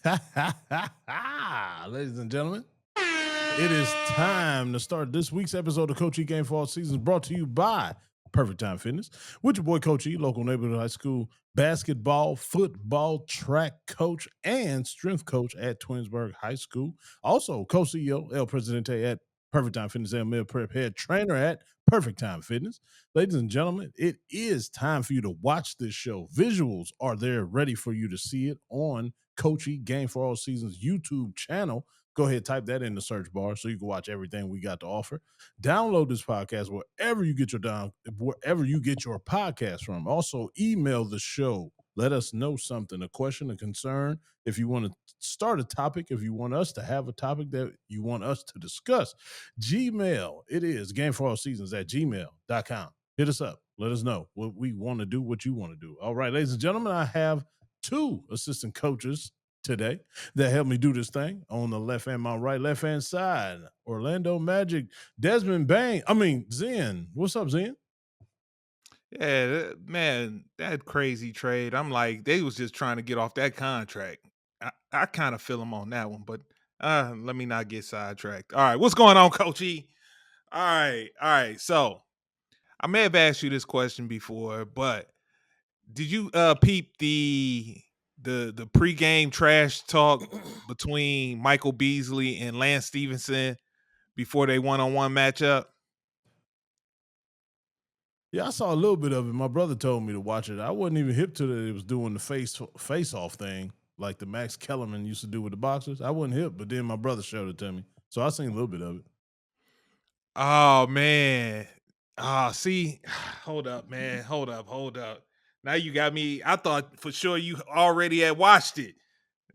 Ladies and gentlemen, it is time to start this week's episode of Coach E Game for All Seasons, brought to you by Perfect Time Fitness with your boy Coach E, local neighborhood high school basketball, football, track coach, and strength coach at Twinsburg High School. Also, co-CEO El Presidente at Perfect Time Fitness, El Meal Prep head trainer at Perfect Time Fitness. Ladies and gentlemen, it is time for you to watch this show. Visuals are there ready for you to see it on Coach E Game for All Seasons YouTube channel. Go ahead, type that in the search bar so you can watch everything we got to offer. Download this podcast wherever you get your podcast from. Also, email the show. Let us know something, a question, a concern. If you want to start a topic, if you want us to have a topic that you want us to discuss, Gmail, it is gameforallseasons@gmail.com. Hit us up. Let us know what we want to do, what you want to do. All right, ladies and gentlemen, I have two assistant coaches today that helped me do this thing. On the my left hand side, Orlando Magic, Desmond Zen. What's up, Zen? Yeah, man, that crazy trade. I'm like, they was just trying to get off that contract. I kind of feel them on that one, but let me not get sidetracked. All right, what's going on, Coach E? All right. So I may have asked you this question before, but did you peep the pregame trash talk between Michael Beasley and Lance Stevenson before they one-on-one matchup? Yeah, I saw a little bit of it. My brother told me to watch it. I wasn't even hip to that it was doing the face off thing like the Max Kellerman used to do with the boxers. I wasn't hip, but then my brother showed it to me. So I seen a little bit of it. Oh man. See, hold up, man. Hold up. Now you got me. I thought for sure you already had watched it.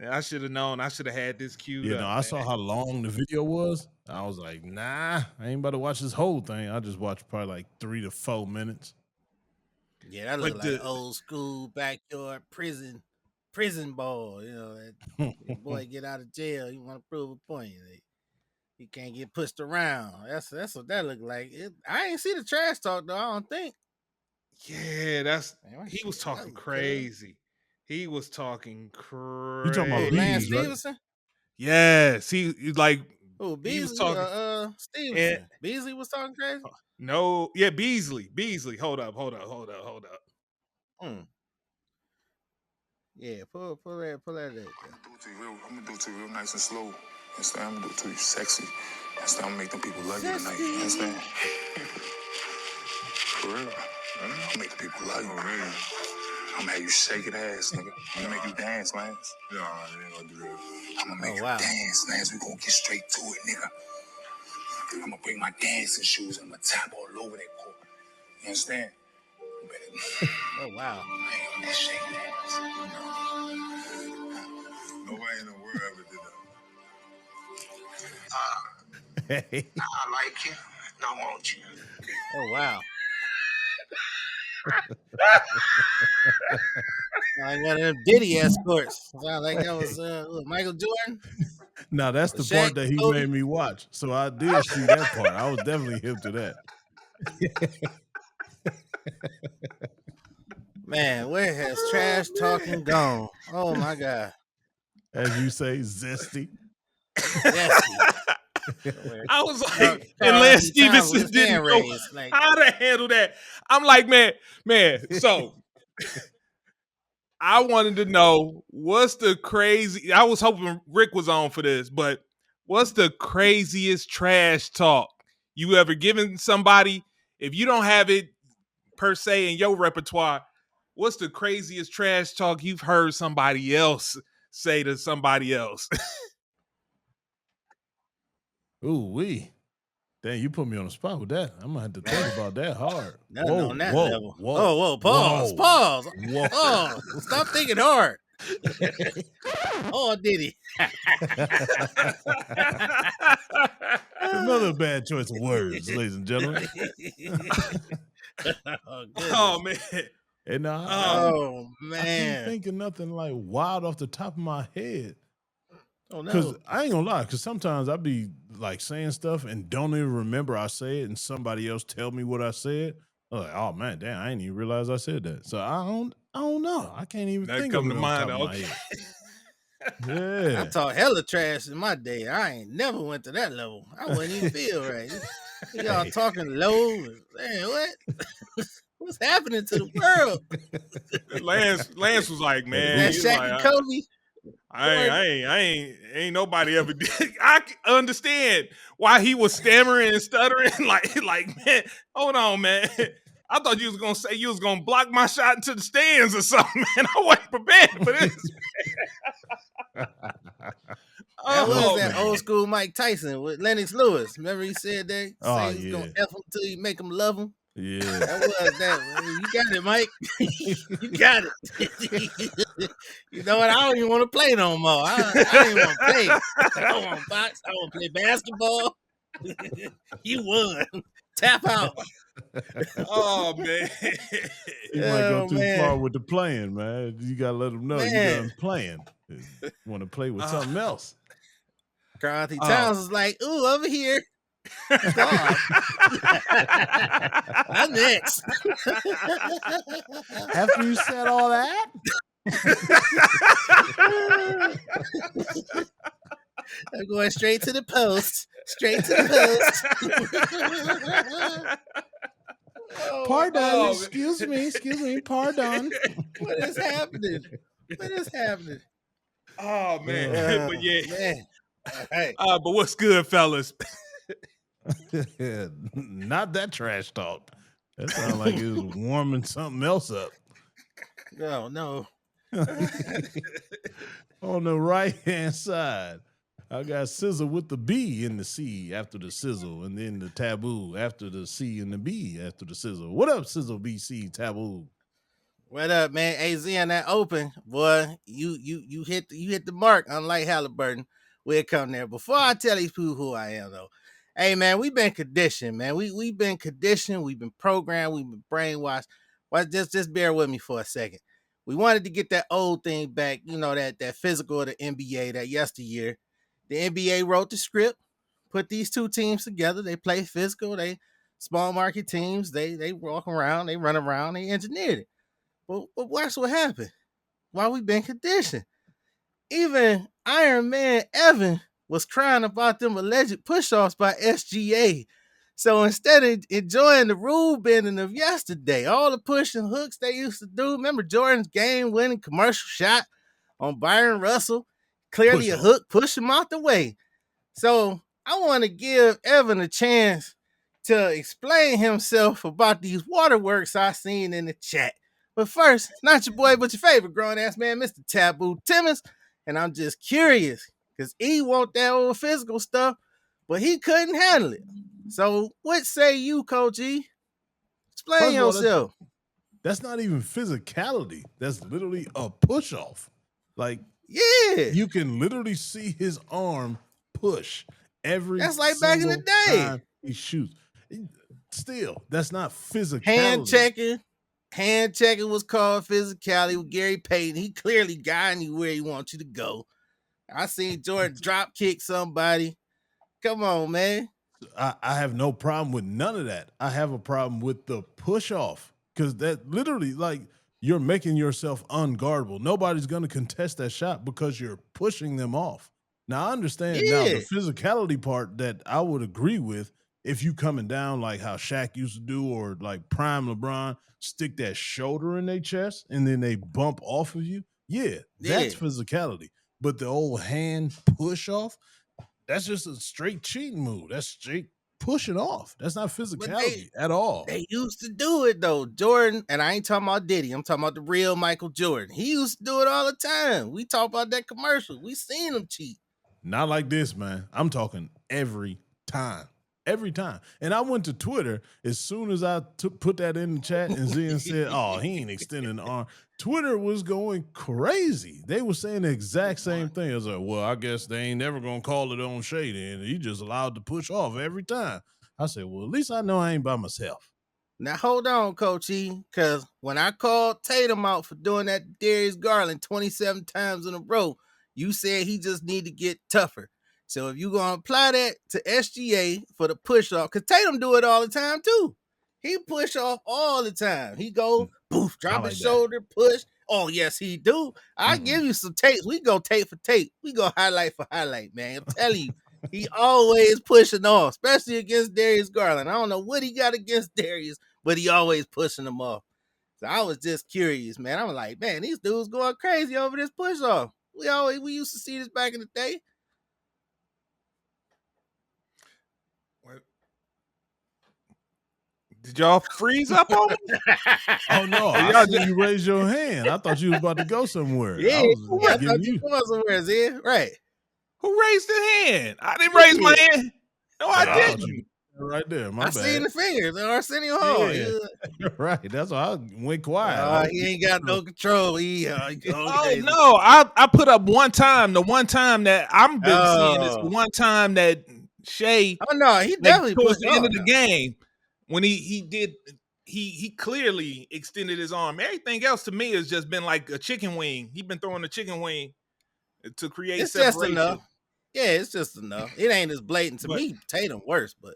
I should have known. I should have had this queued up, I man. saw how long the video was. I was like, nah, I ain't about to watch this whole thing. I just watched probably like 3 to 4 minutes. Yeah, that looked But like old school backyard prison ball. You know, that boy get out of jail, you want to prove a point. He can't get pushed around. That's what that looked like. I ain't see the trash talk though. I don't think. yeah, Man, he was talking that crazy. crazy. He was talking You talking about crazy. Lance Bees, right? Stevenson? Yes, he's like Oh, he was Beasley, talking. And Stevenson. Beasley was talking crazy. no, yeah, Beasley. Hold up. Hmm. Yeah, pull that. I'm gonna do it to you real nice and slow. Understand? I'm gonna do it to you sexy. Understand? I'm gonna make them people love you tonight. You understand? For real. I'm gonna make the people love you. Really? I'm gonna have you shaking ass, nigga. I'm gonna make you dance, Lance. No, I ain't gonna do that. I'm gonna make you dance, Lance. We gonna get straight to it, nigga. I'm gonna bring my dancing shoes and I'm gonna tap all over that court. You understand? You better. Oh wow. I ain't gonna just shake hands. Nobody in the world ever did that. I like you, and I want you. Oh wow. Like one of them Diddy escorts. Sound like that was Michael Jordan. Now that's the Shaq, part that he Kobe. made me watch. So I did see that part. I was definitely hip to that. Man, where has trash talking gone? Oh my god. As you say, zesty. I was like, and Lance Stevenson didn't know how to handle that. I'm like, man. So I wanted to know what's the crazy. I was hoping Rick was on for this, but what's the craziest trash talk you ever given somebody? If you don't have it per se in your repertoire, what's the craziest trash talk you've heard somebody else say to somebody else? Ooh wee. Damn, you put me on the spot with that. I'm gonna have to think about that hard. Whoa, on that level. Whoa, pause. Whoa. Oh, stop thinking hard. Oh, Diddy. Another bad choice of words, ladies and gentlemen. Oh man. And man. I can't think of nothing like wild off the top of my head. Oh no. Because I ain't gonna lie, because sometimes I be like saying stuff and don't even remember I say it, and somebody else tell me what I said. I'm like, oh man, damn, I didn't even realize I said that. So I don't know. I can't even That think come of it to off the mind. top of my Okay. head. Yeah. I talk hella trash in my day. I ain't never went to that level. I wouldn't even feel right. Y'all talking low. Man, what? What's happening to the world? Lance was like, man, That he's Shaq like, and Kobe. I ain't nobody ever did. I understand why he was stammering and stuttering. like, man, hold on, man. I thought you was gonna say you was gonna block my shot into the stands or something, man. I wasn't prepared for this. That was that man. old school Mike Tyson with Lennox Lewis. Remember he said that? Oh, Say he was gonna yeah. F him till you make him love him. Yeah. That was that. You got it, Mike. You got it. You know what? I don't even want to play no more. I don't even want to play. I don't want to box. I want to play basketball. You won. Tap out. Oh man. You might go Oh, too man. far with the playing, man. You gotta let them know you Man. done playing. Want to play with something else. Karl Anthony Towns is like, ooh, over here. God. I'm next. After you said all that, I'm going straight to the post. Straight to the post. pardon, excuse me, pardon. What is happening? What is happening? Oh man. But yeah. Man. Hey. But what's good, fellas? Not that trash talk. That sounds like it was warming something else up. No. On the right hand side, I got Sizzle with the B in the C after the sizzle, and then the taboo after the C and the B after the sizzle. What up, Sizzle BC Taboo? What up, man? AZ on that open, boy. You hit the mark. Unlike Halliburton, we'll come there. Before I tell these people who I am, though, hey man, we've been conditioned, man. We've been conditioned. We've been programmed. We've been brainwashed. Well, just bear with me for a second. We wanted to get that old thing back, you know, that physical of the NBA, that yesteryear. The NBA wrote the script, put these two teams together. They play physical. They small market teams. They walk around. They run around. They engineered it. But watch what happened. Why we been conditioned? Even Iron Man Evan was crying about them alleged push-offs by SGA. So instead of enjoying the rule bending of yesterday, all the pushing hooks they used to do, remember Jordan's game-winning commercial shot on Byron Russell? Clearly a hook, push him out the way. So I want to give Evan a chance to explain himself about these waterworks I seen in the chat. But first, not your boy, but your favorite grown-ass man, Mr. Taboo Timmons. And I'm just curious, because he want that old physical stuff, but he couldn't handle it. So what say you, Coach E? Explain yourself. That's not even physicality. That's literally a push-off. Like, yeah, you can literally see his arm push every. That's like back in the day. Time he shoots. Still, that's not physicality. Hand checking was called physicality with Gary Payton. He clearly guiding you where he wants you to go. I seen Jordan drop kick somebody. Come on, man. I have no problem with none of that. I have a problem with the push off, because that literally, like, you're making yourself unguardable. Nobody's going to contest that shot because you're pushing them off. Now, I understand now the physicality part that I would agree with. If you coming down like how Shaq used to do, or like prime LeBron, stick that shoulder in their chest and then they bump off of you. Yeah, that's physicality. But the old hand push off, that's just a straight cheating move. That's straight pushing off. That's not physicality at all. They used to do it though. Jordan, and I ain't talking about Diddy. I'm talking about the real Michael Jordan. He used to do it all the time. We talk about that commercial. We seen him cheat. Not like this, man. I'm talking every time. Every time. And I went to Twitter as soon as I put that in the chat, and Zen said, oh, he ain't extending the arm. Twitter was going crazy. They were saying the exact same thing. I was like, well, I guess they ain't never going to call it on Shea then. He just allowed to push off every time. I said, well, at least I know I ain't by myself. Now, hold on, Coach E, because when I called Tatum out for doing that to Darius Garland 27 times in a row, you said he just need to get tougher. So if you're going to apply that to SGA for the push-off, because Tatum do it all the time, too. He push off all the time. He go, poof, drop his shoulder, push. Oh, yes, he do. I give you some tapes. We go tape for tape. We go highlight for highlight, man. I'm telling you, he always pushing off, especially against Darius Garland. I don't know what he got against Darius, but he always pushing him off. So I was just curious, man. I'm like, man, these dudes going crazy over this push off. We used to see this back in the day. Did y'all freeze up on him? Oh no, I see you raise your hand. I thought you was about to go somewhere. Yeah, I thought you going somewhere, Zed. Right. Who raised the hand? I didn't raise my hand. No, I didn't. Right there, my bad. I seen the fingers in Arsenio Hall. Yeah. Right, that's why I went quiet. He ain't got no control. Oh no, I put up one time. The one time that I'm been seeing is the one time that Shea. Oh no, he definitely towards the end of the game when he clearly extended his arm. Everything else to me has just been like a chicken wing. He's been throwing a chicken wing to create it's separation. Just enough. Yeah, it's just enough. It ain't as blatant to me. Tatum worse, but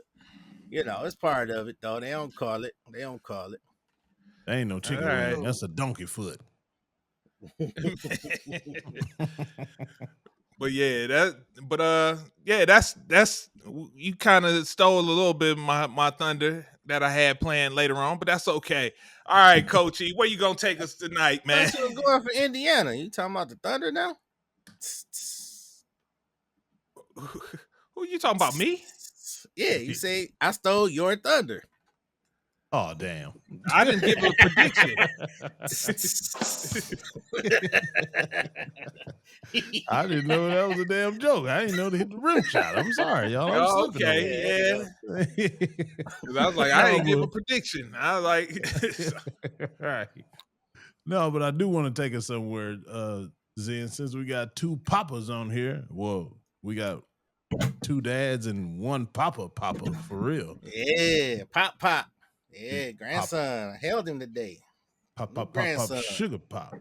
it's part of it though. They don't call it. That ain't no chicken wing. That's a donkey foot. That's you kind of stole a little bit of my thunder that I had planned later on, but that's okay. All right, Coachy, where you gonna take us tonight, man? You're going for Indiana. You talking about the Thunder now? Who you talking about? Me? Yeah, you say I stole your thunder. Oh damn! I didn't give a prediction. I didn't know that was a damn joke. I didn't know to hit the rim shot. I'm sorry, y'all. Okay, yeah. I was like, I didn't give a prediction. I was like, right. No, but I do want to take us somewhere, Zen. Since we got two papas on here, well, we got two dads and one papa for real. Yeah, pop. Yeah, grandson. I held him today. Pop, sugar pop.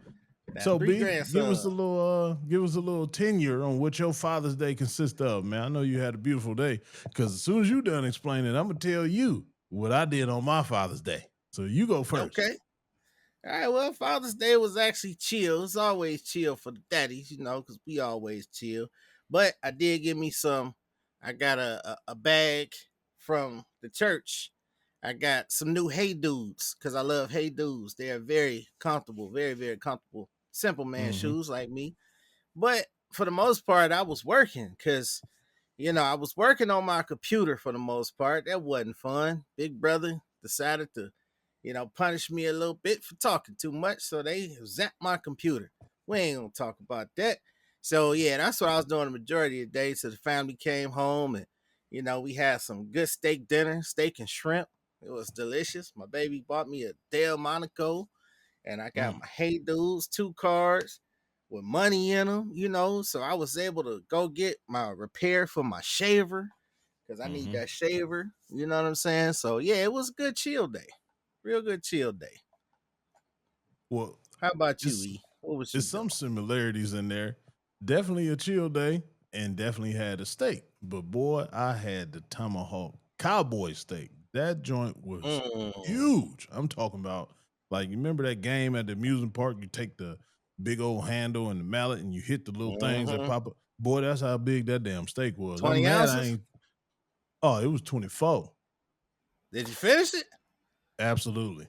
So B, give us a little tenure on what your Father's Day consists of, man. I know you had a beautiful day, because as soon as you done explaining, I'm gonna tell you what I did on my Father's Day. So you go first. Okay. All right. Well, Father's Day was actually chill. It's always chill for the daddies, because we always chill. But I did give me some. I got a bag from the church. I got some new Hey Dudes, because I love Hey Dudes. They are very comfortable, very, very comfortable, simple man shoes like me. But for the most part, I was working because, I was working on my computer for the most part. That wasn't fun. Big brother decided to, punish me a little bit for talking too much. So they zapped my computer. We ain't going to talk about that. So, yeah, that's what I was doing the majority of the day. So the family came home and, we had some good steak dinner, steak and shrimp. It was delicious. My baby bought me a Del Monaco, and I got my Hey Dudes 2 cards with money in them, So I was able to go get my repair for my shaver, because I need that shaver. You know what I'm saying? So, yeah, it was a good chill day. Real good chill day. Well, how about you, E? What was there's some similarities in there. Definitely a chill day, and definitely had a steak. But, boy, I had the tomahawk cowboy steak. That joint was huge. I'm talking about, like, you remember that game at the amusement park? You take the big old handle and the mallet and you hit the little things that pop up. Boy, that's how big that damn steak was. 20 ounces? It was 24. Did you finish it? Absolutely.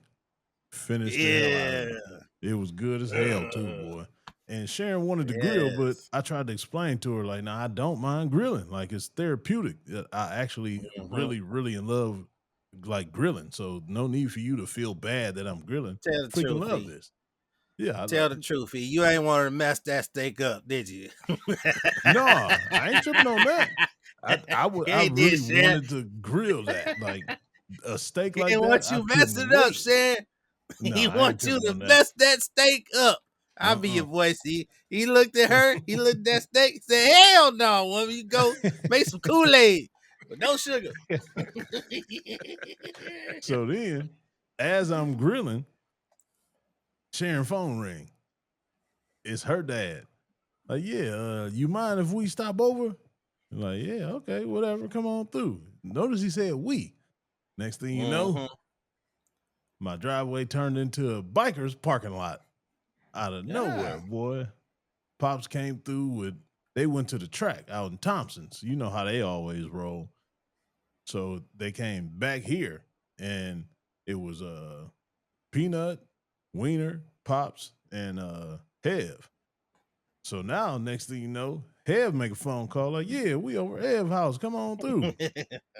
Finished the hell out of it. It was good as hell too, boy. And Sharon wanted to grill, but I tried to explain to her, like, I don't mind grilling. Like, it's therapeutic. I actually really, really in love like grilling, so no need for you to feel bad that I'm grilling. Tell the Freaking truth, love this. Yeah, tell the truth. You ain't want to mess that steak up, did you? No, I ain't tripping on that. I really wanted to grill that, like a steak like that. He want you mess it up, Shan. He want you to mess that steak up. I'll be your voice. He looked at her. He looked at that steak. Said, "Hell no, woman, you go make some Kool-Aid." But no sugar. So then, as I'm grilling, Sharon phone ring. It's her dad. Like, yeah, you mind if we stop over? I'm like, yeah, okay, whatever. Come on through. Notice he said we. Next thing you know, my driveway turned into a biker's parking lot. out of nowhere, boy. Pops came through they went to the track out in Thompson's. You know how they always roll. So they came back here, and it was Peanut, Wiener, Pops, and Hev. So now, next thing you know, Hev make a phone call like, yeah, we over at Hev house. Come on through.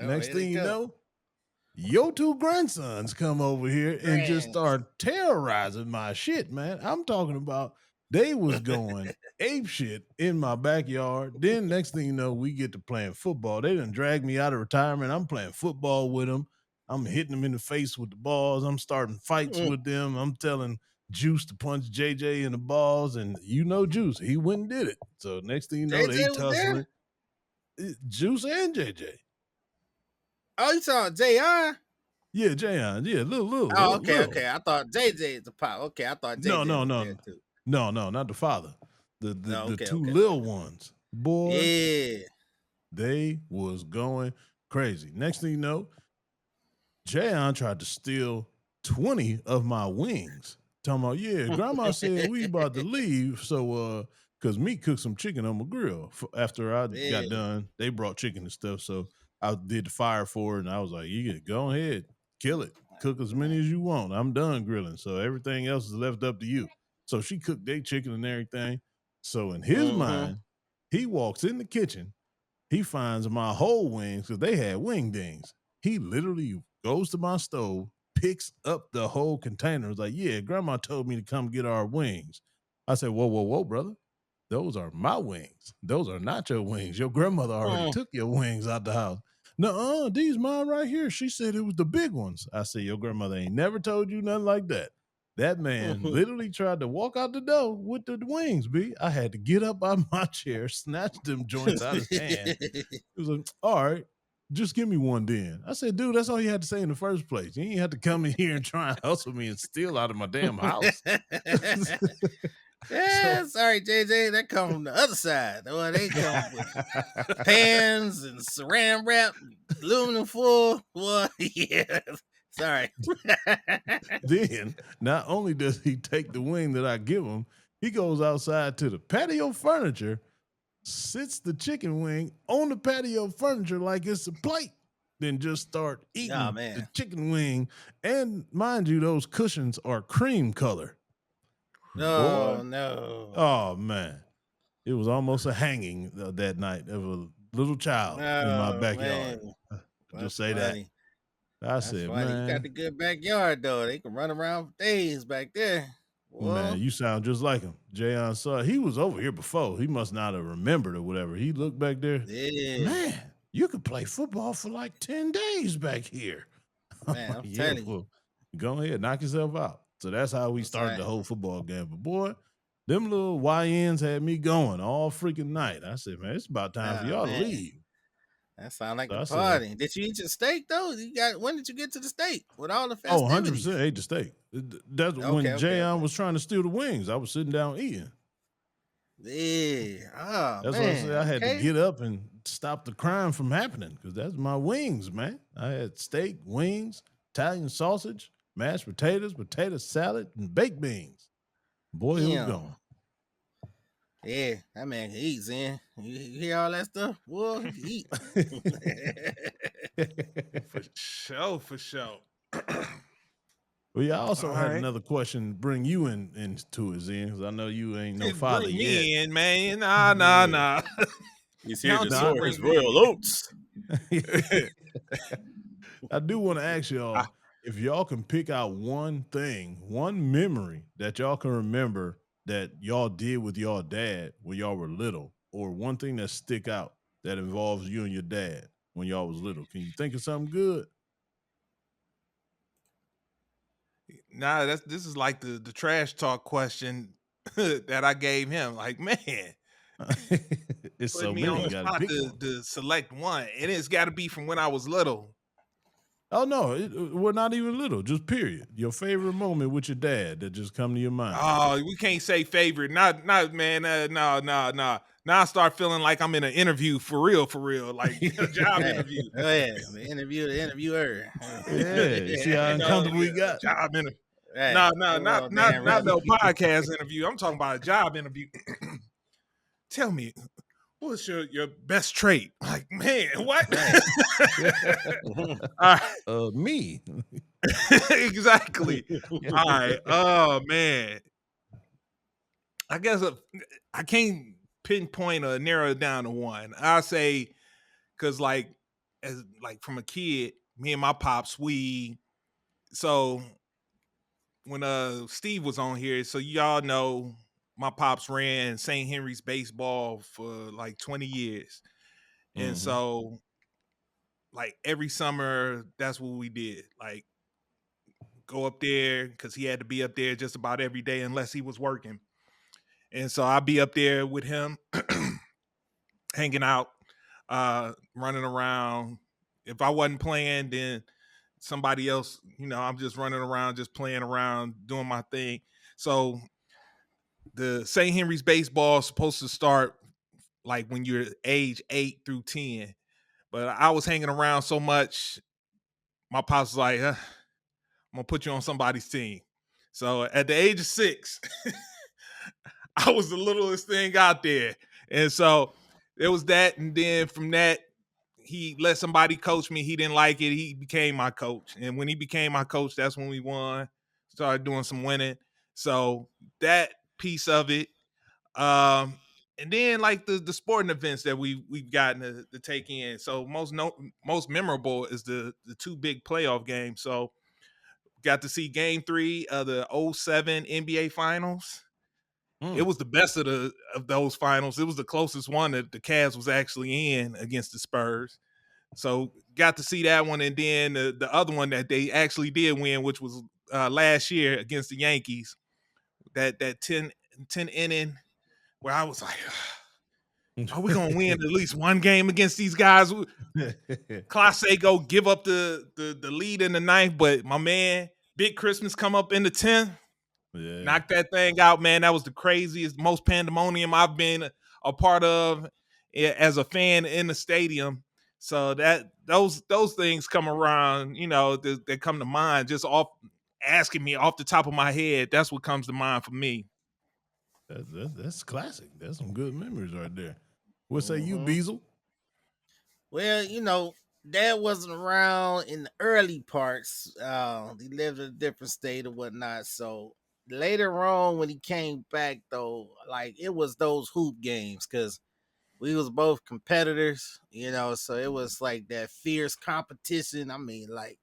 Next thing you know, your 2 grandsons come over here and just start terrorizing my shit, man. I'm talking about they was going ape shit in my backyard. Then next thing you know, we get to playing football. They done drag me out of retirement. I'm playing football with them. I'm hitting them in the face with the balls. I'm starting fights with them. I'm telling Juice to punch JJ in the balls, and you know Juice, he went and did it. So next thing you know, they tussling. Juice and JJ. Oh, you talking JR? Yeah, Jayon. Yeah, little. Oh, okay, little. okay. I thought JJ is the pop. Okay, I thought JJ No, not the father. The 2 little ones. Boy, yeah, they was going crazy. Next thing you know, Jayon tried to steal 20 of my wings. Talking about, yeah, grandma said we about to leave. So, because me cooked some chicken on my grill after I got done. They brought chicken and stuff. So I did the fire for it. And I was like, you can go ahead, kill it. Cook as many as you want. I'm done grilling. So everything else is left up to you. So she cooked their chicken and everything. So in his mind, he walks in the kitchen. He finds my whole wings because they had wing dings. He literally goes to my stove, picks up the whole container. Was like, yeah, grandma told me to come get our wings. I said, whoa, brother. Those are my wings. Those are not your wings. Your grandmother already took your wings out the house. No, these mine right here. She said it was the big ones. I said, your grandmother ain't never told you nothing like that. That man literally tried to walk out the door with the wings, B. I had to get up out of my chair, snatch them joints out of his hand. He was like, all right, just give me one then. I said, dude, that's all you had to say in the first place. You ain't had to come in here and try and hustle me and steal out of my damn house. Yeah, sorry, JJ. That come from the other side. Well, they come with pans and saran wrap, aluminum foil. Well, yeah. Sorry. Then, not only does he take the wing that I give him, he goes outside to the patio furniture, sits the chicken wing on the patio furniture like it's a plate, then just start eating the chicken wing. And mind you, those cushions are cream color. No, Boy. no. Oh, man. It was almost a hanging that night of a little child in my backyard. Just say funny. That. I said, funny. Man. You got the good backyard, though. They can run around for days back there. Whoa. Man, you sound just like him. Jayon saw he was over here before. He must not have remembered or whatever. He looked back there. Yeah. Man, you could play football for like 10 days back here. Man, I'm telling you. Go ahead, knock yourself out. So that's how we started the whole football game. But boy, them little YNs had me going all freaking night. I said, man, it's about time for y'all to leave. That sounds like a party. Did you eat your steak though? When did you get to the steak with all the festivities? 100% ate the steak. That's when Jayon was trying to steal the wings. I was sitting down eating. Yeah. Oh, that's what I said. I had to get up and stop the crime from happening because that's my wings, man. I had steak, wings, Italian sausage, mashed potatoes, potato salad, and baked beans. Boy, he was going. Yeah, that man can eat, Zen. You hear all that stuff? Boy, he can eat. For sure. Well, yeah, I also had another question to bring you into it, Zen, because I know you ain't no father bring yet. Me in, man. Nah. He's here to soar his royal oats. I do want to ask y'all if y'all can pick out one thing, one memory that y'all can remember that y'all did with y'all dad when y'all were little, or one thing that stick out that involves you and your dad when y'all was little. Can you think of something good? Nah, this is like the trash talk question that I gave him. Like, man, it's put so me many. on the spot to select one, and it's got to be from when I was little. Oh no, we're not even little. Just period. Your favorite moment with your dad that just come to your mind. Oh, we can't say favorite. Not man. No. Now I start feeling like I'm in an interview for real. Like a job interview. Oh yeah, the interviewer. Yeah, you see how uncomfortable we got. Job interview. Right. No, Them little not damn no resolutions. podcast interview. I'm talking about a job interview. Tell me, what's your best trait? Like, man, what? All right. Me. Exactly. All right. Oh man. I guess I can't pinpoint or narrow it down to one. I say because as from a kid, me and my pops, so when Steve was on here, so y'all know my pops ran St. Henry's baseball for like 20 years. And so like every summer, that's what we did. Like go up there because he had to be up there just about every day unless he was working. And so I'd be up there with him, hanging out, running around. If I wasn't playing, then somebody else, I'm just running around, just playing around, doing my thing. So the St. Henry's baseball is supposed to start like when you're age 8 through 10. But I was hanging around so much, my pops was like, I'm going to put you on somebody's team. So at the age of 6, I was the littlest thing out there. And so it was that. And then from that, he let somebody coach me. He didn't like it. He became my coach. And when he became my coach, that's when we won. Started doing some winning. So that piece of it. And then like the sporting events that we've gotten to take in. So most memorable is the 2 big playoff games. So got to see game 3 of the 2007 NBA finals. It was the best of those finals. It was the closest one that the Cavs was actually in against the Spurs. So got to see that one. And then the other one that they actually did win, which was last year against the Yankees, that 10 inning where I was like, are we going to win at least one game against these guys? Clase go give up the lead in the 9th, but my man, Big Christmas come up in the 10th. Yeah. Knock that thing out, man. That was the craziest, most pandemonium I've been a part of as a fan in the stadium. So that those things come around, they come to mind just off asking me off the top of my head. That's what comes to mind for me. That's classic. That's some good memories right there. What say you, Beazle? Well, Dad wasn't around in the early parts. He lived in a different state or whatnot. So later on, when he came back, though, like it was those hoop games because we was both competitors, so it was like that fierce competition. I mean, like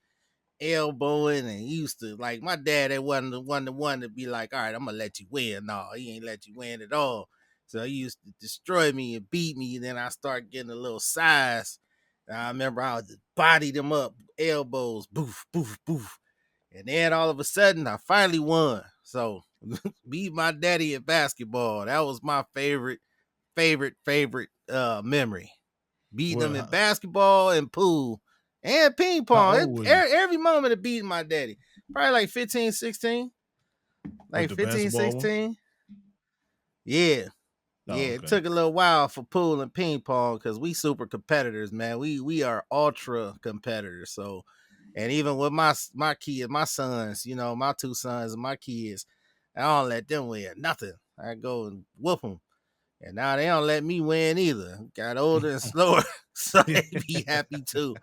elbowing and used to like my dad. That wasn't the one to be like, all right, I'm gonna let you win. No, he ain't let you win at all. So he used to destroy me and beat me. And then I start getting a little size. And I remember I would just body them up, elbows, boof, boof, boof. And then all of a sudden, I finally won. So beat my daddy at basketball. That was my favorite memory. Beating him in basketball and pool and ping pong. Every moment of beating my daddy. Probably like 15, 16. Like 15, 16. One? Yeah. Oh, yeah, okay. It took a little while for pool and ping pong because we super competitors, man. We are ultra competitors. So, and even with my kids, my sons, my 2 sons and my kids, I don't let them win nothing. I go and whoop them. And now they don't let me win either. Got older and slower, so they be happy too.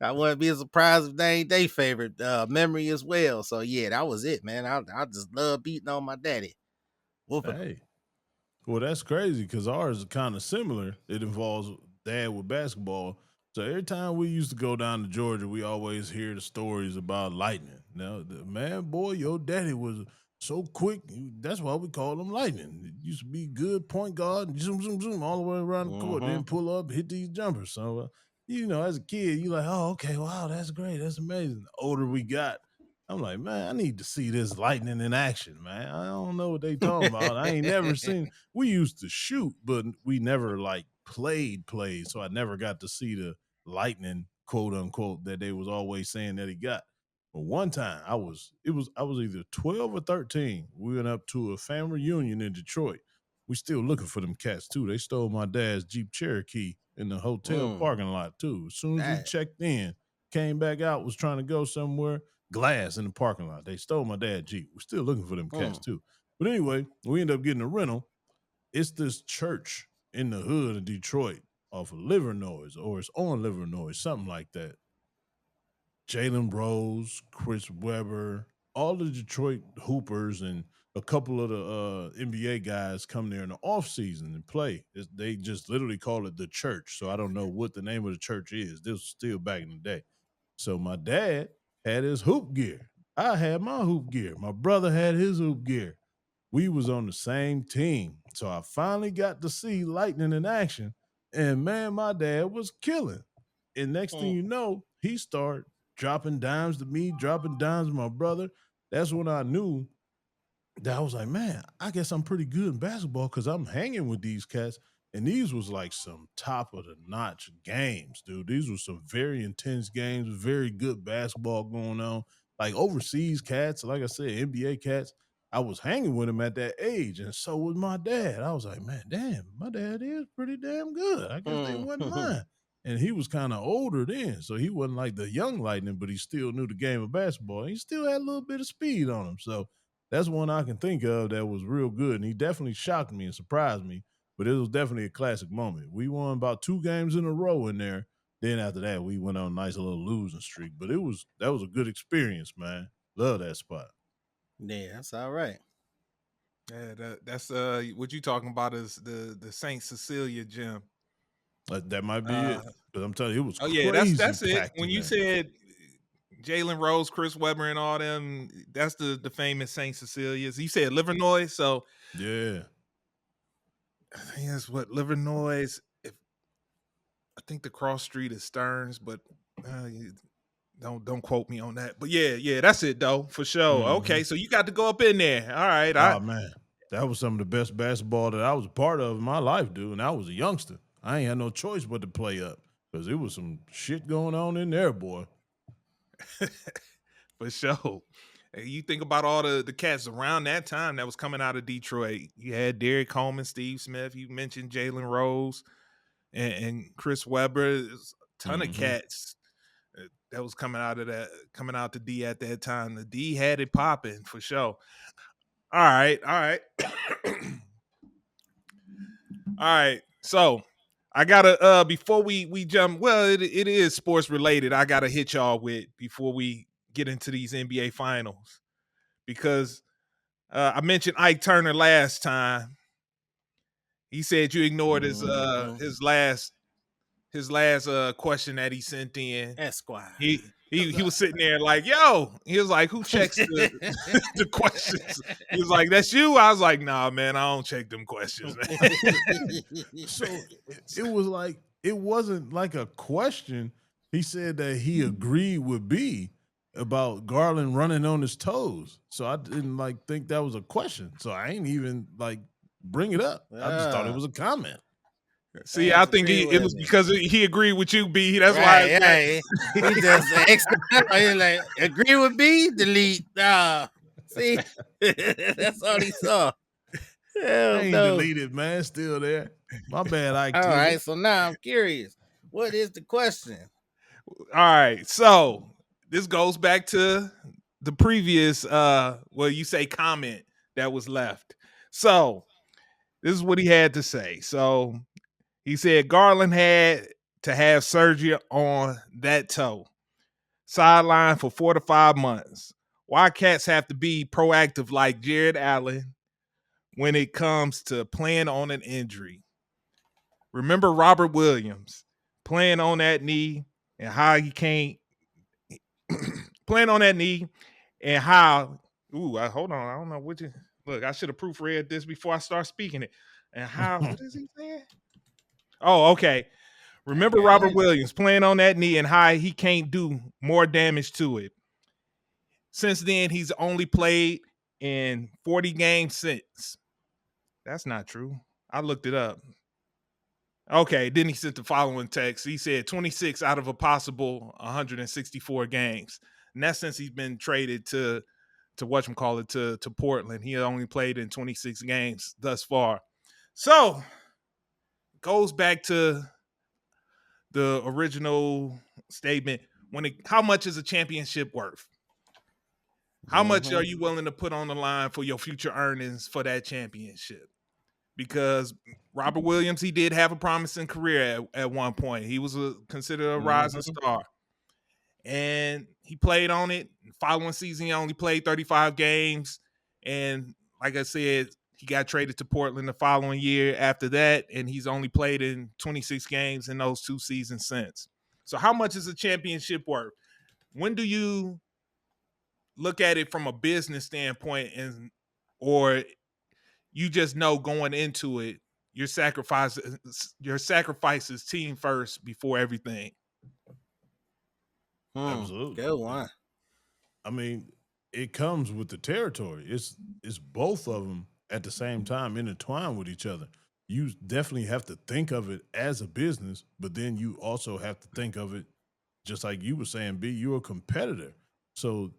I wouldn't be surprised if they ain't their favorite memory as well. So yeah, that was it, man. I just love beating on my daddy. Whooping. Hey. Well, that's crazy because ours is kind of similar. It involves dad with basketball. So every time we used to go down to Georgia, we always hear the stories about Lightning. Now, man, boy, your daddy was so quick. That's why we call him Lightning. It used to be good point guard, zoom, zoom, zoom, all the way around the court, then pull up, hit these jumpers. So, as a kid, you're like, oh, okay, wow, that's great. That's amazing. The older we got, I'm like, man, I need to see this Lightning in action, man. I don't know what they talking about. I ain't never seen. We used to shoot, but we never like played. So I never got to see the Lightning, quote unquote, that they was always saying that he got. But one time I was either 12 or 13. We went up to a family reunion in Detroit. We still looking for them cats too. They stole my dad's Jeep Cherokee in the hotel parking lot too. As soon as we checked in, came back out, was trying to go somewhere. glass in the parking lot. They stole my dad's Jeep. We're still looking for them cats too. But anyway, we end up getting a rental. It's this church in the hood of Detroit off of Livernois, or it's on Livernois, something like that. Jalen Rose, Chris Webber, all the Detroit Hoopers, and a couple of the NBA guys come there in the off season and play. They just literally call it the church. So I don't know what the name of the church is. This was still back in the day. So my dad had his hoop gear. I had my hoop gear. My brother had his hoop gear. We was on the same team. So I finally got to see Lightning in action. And man, my dad was killing. And next thing you know, he started dropping dimes to me, dropping dimes to my brother. That's when I knew that I was like, man, I guess I'm pretty good in basketball because I'm hanging with these cats. And these was like some top of the notch games, dude. These were some very intense games, very good basketball going on. Like overseas cats, like I said, NBA cats. I was hanging with them at that age, and so was my dad. I was like, man, damn, my dad is pretty damn good. I guess they wasn't mine. And he was kind of older then, so he wasn't like the young Lightning, but he still knew the game of basketball. He still had a little bit of speed on him. So that's one I can think of that was real good. And he definitely shocked me and surprised me, but it was definitely a classic moment. We won about 2 games in a row in there. Then after that, we went on a nice little losing streak. But that was a good experience, man. Love that spot. Yeah, that's all right. Yeah, that's what you talking about is the Saint Cecilia gym. That might be it. But I'm telling you, it was crazy. Yeah, that's it. When you said Jalen Rose, Chris Webber, and all them, that's the famous Saint Cecilia's. You said Livernois, so yeah, I think that's what Livernois. I think the cross street is Stearns, but don't quote me on that. But yeah, that's it though for sure. Mm-hmm. Okay, so you got to go up in there. All right. Oh man, that was some of the best basketball that I was a part of in my life, dude. And I was a youngster. I ain't had no choice but to play up because it was some shit going on in there, boy. For sure. You think about all the cats around that time that was coming out of Detroit. You had Derrick Coleman, Steve Smith. You mentioned Jalen Rose and Chris Webber. There's a ton of cats that was coming out to D at that time. The D had it popping for sure. All right. All right. So I gotta before we jump. Well, it is sports related. I gotta hit y'all with before we get into these NBA finals because I mentioned Ike Turner last time. He said you ignored his last question that he sent in. Esquire. He was sitting there like, yo. He was like, who checks the questions? He was like, that's you? I was like, nah, man, I don't check them questions, man. So it was like, it wasn't like a question. He said that he agreed with B about Garland running on his toes. So I didn't think that was a question. So I ain't even bring it up. I just thought it was a comment. See, I think it was because he agreed with you, B. That's why. He just extra. Like agree with B, delete. See, that's all he saw. I ain't deleted, man. Still there. My bad, Ike. All right, so now I'm curious. What is the question? All right, so this goes back to the previous, you say comment that was left. So this is what he had to say. So he said Garland had to have surgery on that toe, sidelined for 4 to 5 months. Why cats have to be proactive like Jared Allen when it comes to playing on an injury? Remember Robert Williams playing on that knee and how he can't playing on that knee and how hold on, I don't know what you look. I should have proofread this before I start speaking it. And how what is he saying? Oh, okay. Remember Robert Williams playing on that knee and how he can't do more damage to it. Since then, he's only played in 40 games since. That's not true. I looked it up. Okay, then he sent the following text. He said 26 out of a possible 164 games. And that's since he's been traded to Portland. He only played in 26 games thus far. So, goes back to the original statement. How much is a championship worth? How much are you willing to put on the line for your future earnings for that championship? Because Robert Williams, he did have a promising career at one point. He was considered a rising star. And he played on it. Following season, he only played 35 games. And like I said, he got traded to Portland the following year after that. And he's only played in 26 games in those 2 seasons since. So how much is a championship worth? When do you look at it from a business standpoint, or you just know going into it, your sacrifices team first before everything? Absolutely. Good one. I mean, it comes with the territory. It's both of them at the same time intertwined with each other. You definitely have to think of it as a business, but then you also have to think of it just like you were saying, B, you're a competitor. So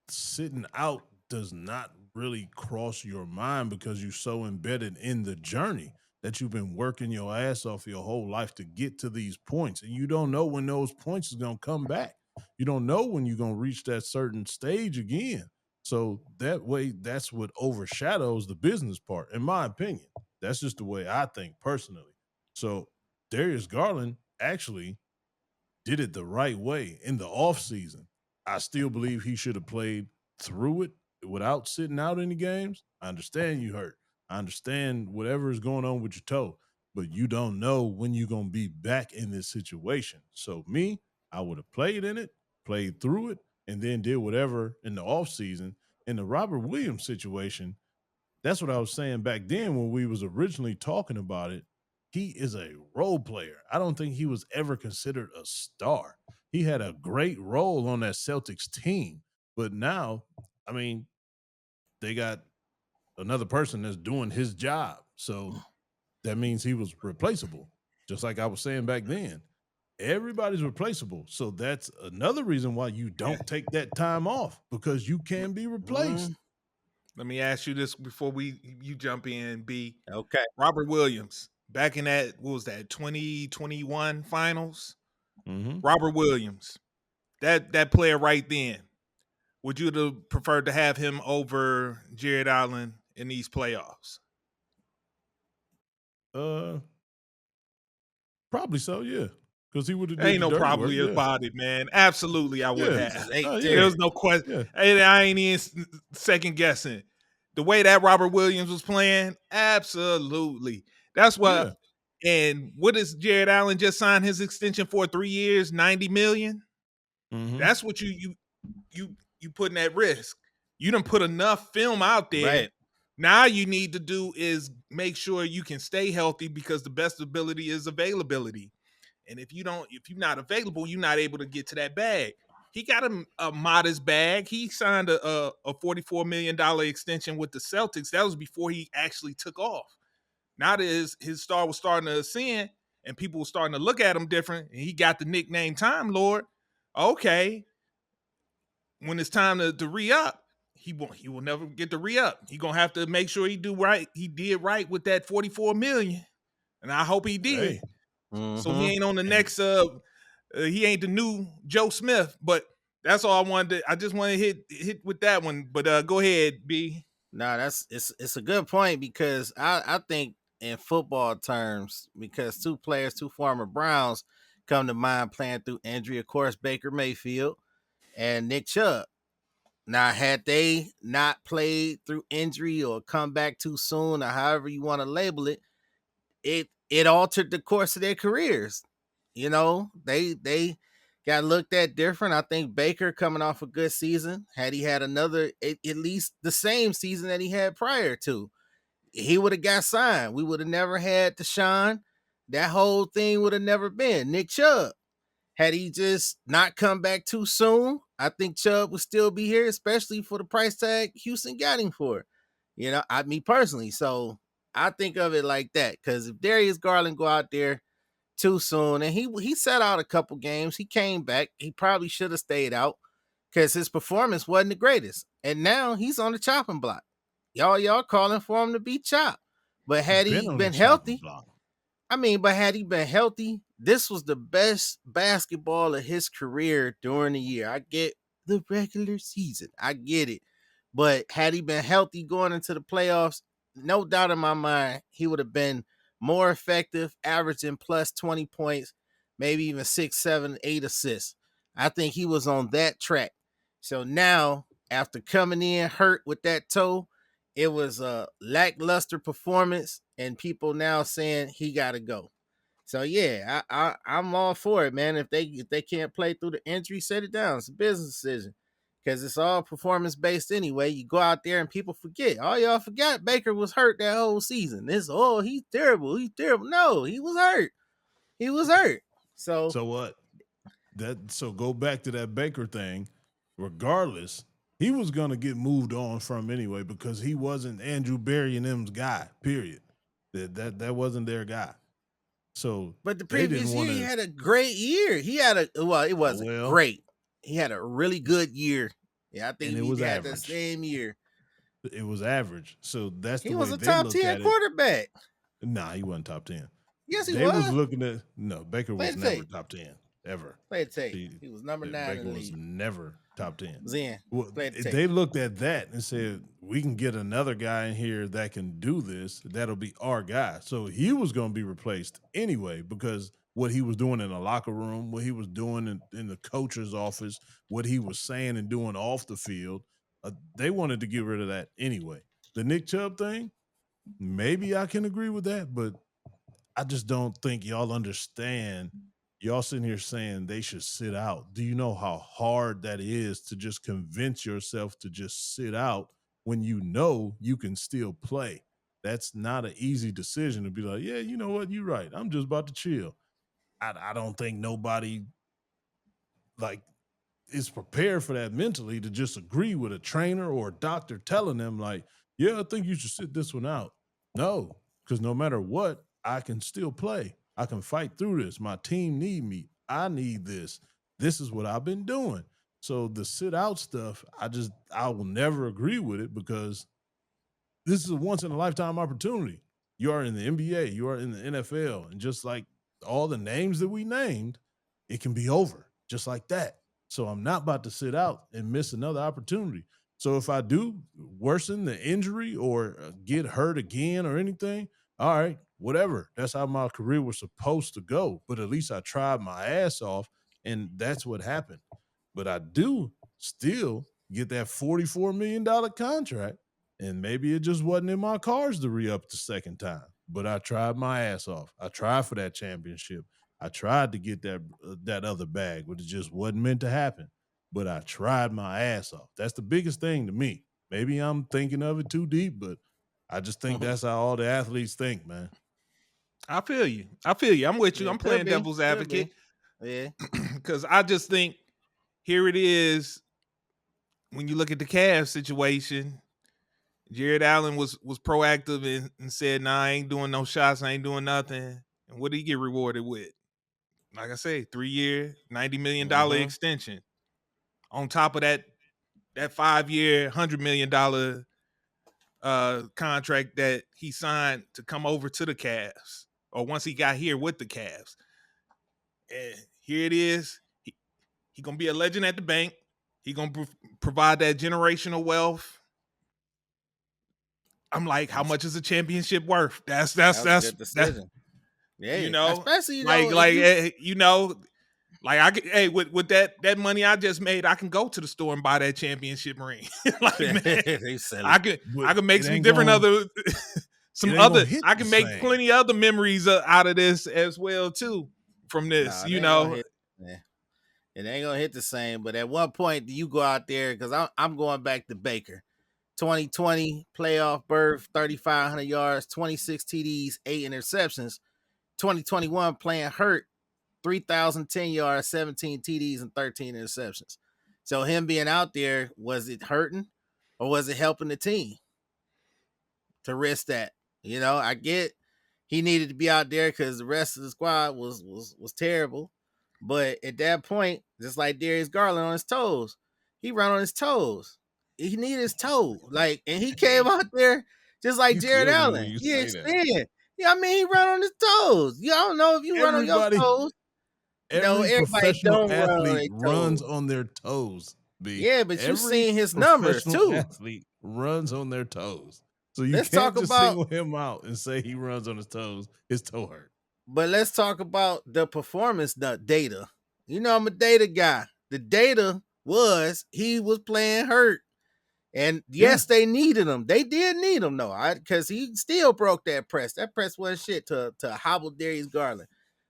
sitting out does not really cross your mind because you're so embedded in the journey that you've been working your ass off your whole life to get to these points. And you don't know when those points is going to come back. You don't know when you're going to reach that certain stage again. So that way, that's what overshadows the business part, in my opinion. That's just the way I think personally. So Darius Garland actually did it the right way in the offseason. I still believe he should have played through it without sitting out any games. I understand you hurt. I understand whatever is going on with your toe, but you don't know when you're going to be back in this situation. So me, I would have played in it, played through it, and then did whatever in the offseason. In the Robert Williams situation, that's what I was saying back then when we was originally talking about it. He is a role player. I don't think he was ever considered a star. He had a great role on that Celtics team, but now, I mean, they got another person that's doing his job. So that means he was replaceable. Just like I was saying back then. Everybody's replaceable. So that's another reason why you don't take that time off, because you can be replaced. Let me ask you this before you jump in, B. Okay. Robert Williams, back in that, what was that, 2021 finals? Mm-hmm. Robert Williams, that player right then, would you have preferred to have him over Jared Allen in these playoffs? Probably so, yeah. Because he would have. Ain't no probably about it, man. Absolutely, I would have. There was no question. Yeah. I ain't even second guessing. The way that Robert Williams was playing, absolutely. That's what. Yeah. And what does Jared Allen just signed his extension for? 3 years, $90 million. Mm-hmm. That's what you putting at risk. You done put enough film out there. Right. Now you need to do is make sure you can stay healthy, because the best ability is availability. And if you're not available, you're not able to get to that bag. He got a modest bag. He signed a $44 million extension with the Celtics. That was before he actually took off. Now that his star was starting to ascend and people were starting to look at him different, and he got the nickname Time Lord. Okay. When it's time to re-up, he will never get to re-up. He gonna have to make sure he do right. He did right with that $44 million. And I hope he did. Hey. So he ain't on the next he ain't the new Joe Smith, but that's all I wanted to, I just want to hit with that one. But go ahead, B. No, it's a good point, because I think in football terms, because two former Browns come to mind playing through injury, of course, Baker Mayfield and Nick Chubb. Now, had they not played through injury or come back too soon, or however you want to label it, it altered the course of their careers. You know, they got looked at different. I think Baker, coming off a good season, had he had another, at least the same season that he had prior to, he would have got signed. We would have never had Deshaun. That whole thing would have never been. Nick Chubb, had he just not come back too soon, I think Chubb would still be here, especially for the price tag Houston got him for. You know, me personally. So I think of it like that, because if Darius Garland go out there too soon, and he sat out a couple games, he came back, he probably should have stayed out, because his performance wasn't the greatest, and now he's on the chopping block. Y'all calling for him to be chopped, but had he been healthy, had he been healthy, this was the best basketball of his career during the year. I get the regular season, I get it, But had he been healthy going into the playoffs, no doubt in my mind, he would have been more effective, averaging plus 20 points, maybe even 6, 7, 8 assists. I think he was on that track. So now, after coming in hurt with that toe, it was a lackluster performance, and people now saying he got to go. So yeah, I'm all for it, man. If they can't play through the injury, set it down. It's a business decision because it's all performance based anyway. You go out there and people forget. All y'all forgot Baker was hurt that whole season. He's terrible. He's terrible. No, he was hurt. He was hurt. So what? So go back to that Baker thing. Regardless, he was gonna get moved on from anyway because he wasn't Andrew Berry and them's guy. Period. That wasn't their guy. So, but the previous year he had a great year. It wasn't great. He had a really good year. Yeah, I think he had the same year. It was average. So that's he was a top 10 quarterback. Nah, he wasn't top 10. Yes, he was. They was looking at Baker was never top 10 ever. Play it tape. He was number 9 in the league. Baker was never top 10. Zen. They looked at that and said, we can get another guy in here that can do this. That'll be our guy. So he was going to be replaced anyway because what he was doing in the locker room, what he was doing in the coach's office, what he was saying and doing off the field, they wanted to get rid of that anyway. The Nick Chubb thing, maybe I can agree with that, but I just don't think y'all understand. Y'all sitting here saying they should sit out. Do you know how hard that is to just convince yourself to just sit out when you know you can still play? That's not an easy decision to be like, yeah, you know what? You're right. I'm just about to chill. I don't think nobody is prepared for that mentally to just agree with a trainer or a doctor telling them like, yeah, I think you should sit this one out. No, because no matter what, I can still play. I can fight through this. My team need me. I need this. This is what I've been doing. So the sit out stuff, I will never agree with it because this is a once in a lifetime opportunity. You are in the NBA, you are in the NFL, and just like all the names that we named, it can be over just like that. So I'm not about to sit out and miss another opportunity. So if I do worsen the injury or get hurt again or anything, all right, whatever. That's how my career was supposed to go. But at least I tried my ass off, and that's what happened. But I do still get that $44 million contract, and maybe it just wasn't in my cards to re-up the second time. But I tried my ass off. I tried for that championship. I tried to get that other bag, but it just wasn't meant to happen. But I tried my ass off. That's the biggest thing to me. Maybe I'm thinking of it too deep, but I just think that's how all the athletes think, man. I feel you. I'm with you. I'm playing devil's advocate. Yeah. Because I just think here it is. When you look at the Cavs situation, Jared Allen was proactive and said, nah, I ain't doing no shots. I ain't doing nothing. And what did he get rewarded with? Like I say, 3-year, $90 million extension. On top of that 5-year, $100 million contract that he signed to come over to the Cavs, or once he got here with the Cavs. And here it is. He gonna be a legend at the bank. He gonna provide that generational wealth. I'm like, how much is a championship worth? That's a good decision. Yeah, you know, especially with that money I just made, I can go to the store and buy that championship ring. Like, man, I can make some different I can make plenty of other memories out of this as well too from this. It ain't gonna hit the same, but at one point you go out there because I'm going back to Baker. 2020 playoff berth, 3,500 yards, 26 TDs, 8 interceptions. 2021 playing hurt, 3,010 yards, 17 TDs, and 13 interceptions. So him being out there, was it hurting or was it helping the team to risk that? You know, I get he needed to be out there because the rest of the squad was terrible. But at that point, just like Darius Garland on his toes, he run on his toes. He needed his toe. And he came out there just like Jared Allen. He extended. Yeah, I mean, he run on his toes. You don't know if you run on your toes. Every professional athlete runs on their toes. B. Yeah, but you Every seen his numbers professional too. athlete runs on their toes. So you Let's can't talk just about, single him out and say he runs on his toes. His toe hurt. but let's talk about the performance data. You know, I'm a data guy. The data was he was playing hurt. And yes, they needed him. They did need him, though, because he still broke that press. That press wasn't shit to hobble Darius Garland.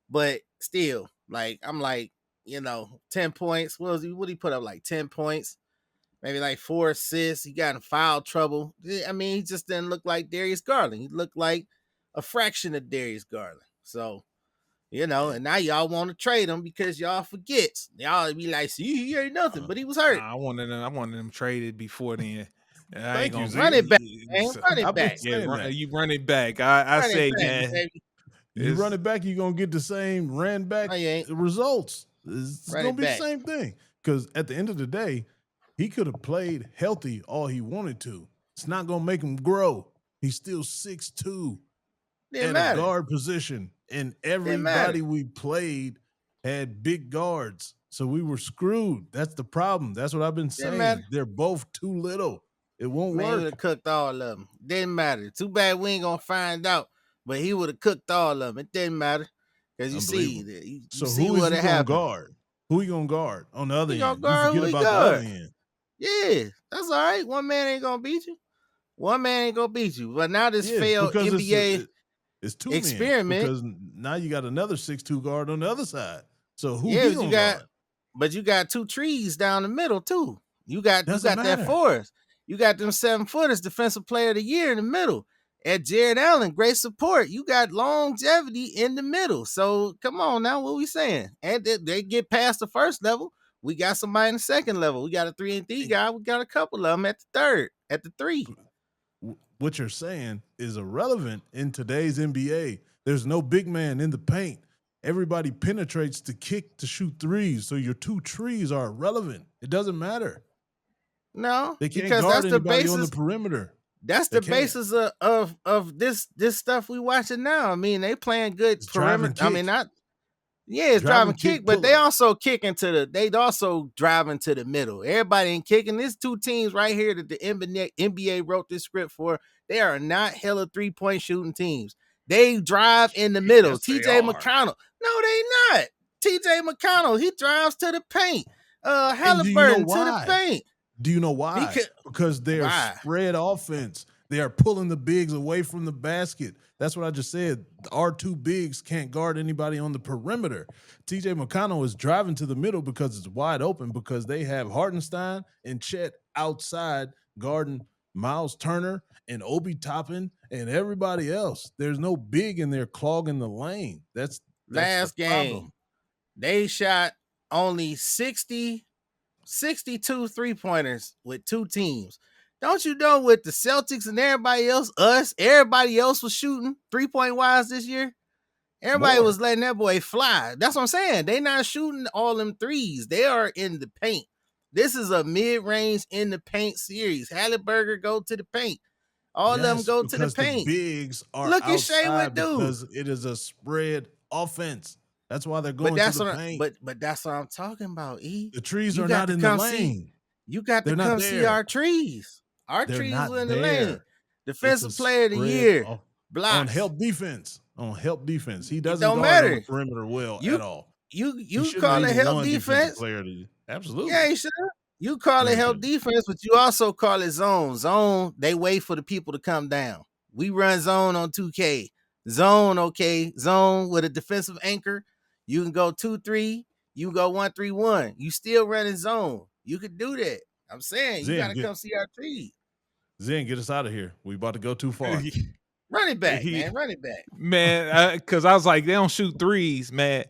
But still, like, I'm like, 10 points. What he put up? Like 10 points, maybe like 4 assists. He got in foul trouble. I mean, he just didn't look like Darius Garland. He looked like a fraction of Darius Garland. So, and now y'all want to trade him because y'all forget. Y'all be like, see, he ain't nothing, but he was hurt. I wanted them traded before then. I ain't Thank you, gonna Z. Run it back, man. So, Run it I've been back. saying that. you run it back. I Run it say, back, man. baby. You run it back, you're gonna get the same ran back No, you ain't. results. It's Run gonna it be back. the same thing. Because at the end of the day, he could have played healthy all he wanted to. It's not gonna make him grow. He's still 6'2" Didn't at matter. a guard position, and matter. everybody we played had big guards, so we were screwed. That's the problem. That's what I've been saying. matter. They're both too little. It won't Man, he would work. have cooked all of them. Didn't matter. Too bad we ain't gonna find out. But he would have cooked all of them. It didn't matter. Because you see, Unbelievable. you So see who is what he gonna happened. guard? Who he gonna guard on the other He end? gonna guard You who forget he about the guard. other end. Yeah, that's all right. One man ain't gonna beat you. One man ain't gonna beat you. But now this failed because NBA it's two experiment. men, because now you got another 6'2" guard on the other side. So who Yeah, he gonna guard? but you got 2 trees down the middle too. You got Doesn't that matter. forest. You got them 7-footers, defensive player of the year in the middle. At Jared Allen, great support. You got longevity in the middle. So come on now, what we saying? And they get past the first level. We got somebody in the second level. We got a 3-and-D guy. We got a couple of them at the third, at the 3. What you're saying is irrelevant in today's NBA. There's no big man in the paint. Everybody penetrates to kick to shoot threes. So your 2 trees are irrelevant. It doesn't matter. No, They can't because guard that's the anybody basis on the perimeter. That's They the can't. basis of this stuff we watching now. I mean, they playing good It's drive and perimeter. I mean, kick. not it's Drive driving and kick, kick, but pull they up. also kicking they also driving to the middle. Everybody ain't kicking. There's 2 teams right here that the NBA wrote this script for. They are not hella 3-point shooting teams. They drive in the middle. Yes, they TJ are. McConnell. No, they not. TJ McConnell, he drives to the paint. And do you know Halliburton to the why? paint. Do you know why? Because they are Why? spread offense. They are pulling the bigs away from the basket. That's what I just said. Our 2 bigs can't guard anybody on the perimeter. TJ McConnell is driving to the middle because it's wide open, because they have Hartenstein and Chet outside guarding Miles Turner and Obi Toppin and everybody else. There's no big in there clogging the lane. That's Last the game, problem. they shot only 62 3-pointers with 2 teams. Don't you know with the Celtics and everybody else was shooting 3-point wise this year? Everybody More. was letting that boy fly. That's what I'm saying. They not shooting all them threes. They are in the paint. This is a mid-range in the paint series. Halliburton go to the paint. All of them go to the because paint. The bigs are Look at Shea outside Wedu. because it is a spread offense. That's why they're going to the paint. But that's what I'm talking about, E. The trees You are got not to in the come lane. You got They're to not come see there. our trees. Our They're trees not were in the there. lane. Defensive It's a player of the spread year. on Blocks. help defense. On help defense. He doesn't don't guard on matter. the perimeter well You- at all. You He shouldn't call have it even help won Defensive defense. Player of the Year. Absolutely. Yeah, you should. You call No, it he help shouldn't. defense, but you also call it zone. Zone, they wait for the people to come down. We run zone on 2K. Zone, okay. Zone with a defensive anchor. You can go 2-3. You can go 1-3-1. You still running zone. You could do that. I'm saying you got to come see our trees. Zen, get us out of here. We about to go too far. Run it back, man. Run it back. Man, because I was like, they don't shoot threes, man.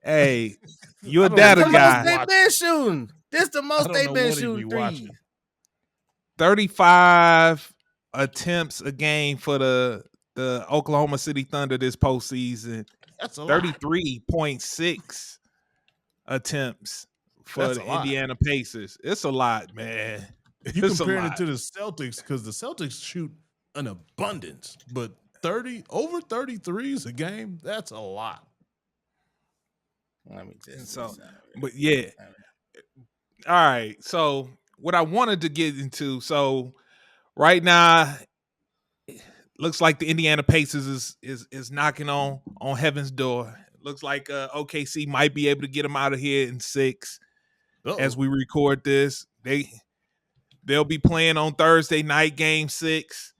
Hey, you a I don't data know The what guy. most they been shooting. This the I most don't they know been what he be shooting threes. watching. 35 attempts a game for the Oklahoma City Thunder this postseason. That's a lot. 33.6 attempts for That's the a lot. Indiana Pacers. It's a lot, man. You It's a comparing it lot. to the Celtics because the Celtics shoot an abundance, but over 33s a game, that's a lot. Let me just So, do something. but yeah, All right. So what I wanted to get into, so right now, looks like the Indiana Pacers is knocking on heaven's door. Looks like OKC might be able to get them out of here in 6 as we record this. They'll be playing on Thursday night, game 6.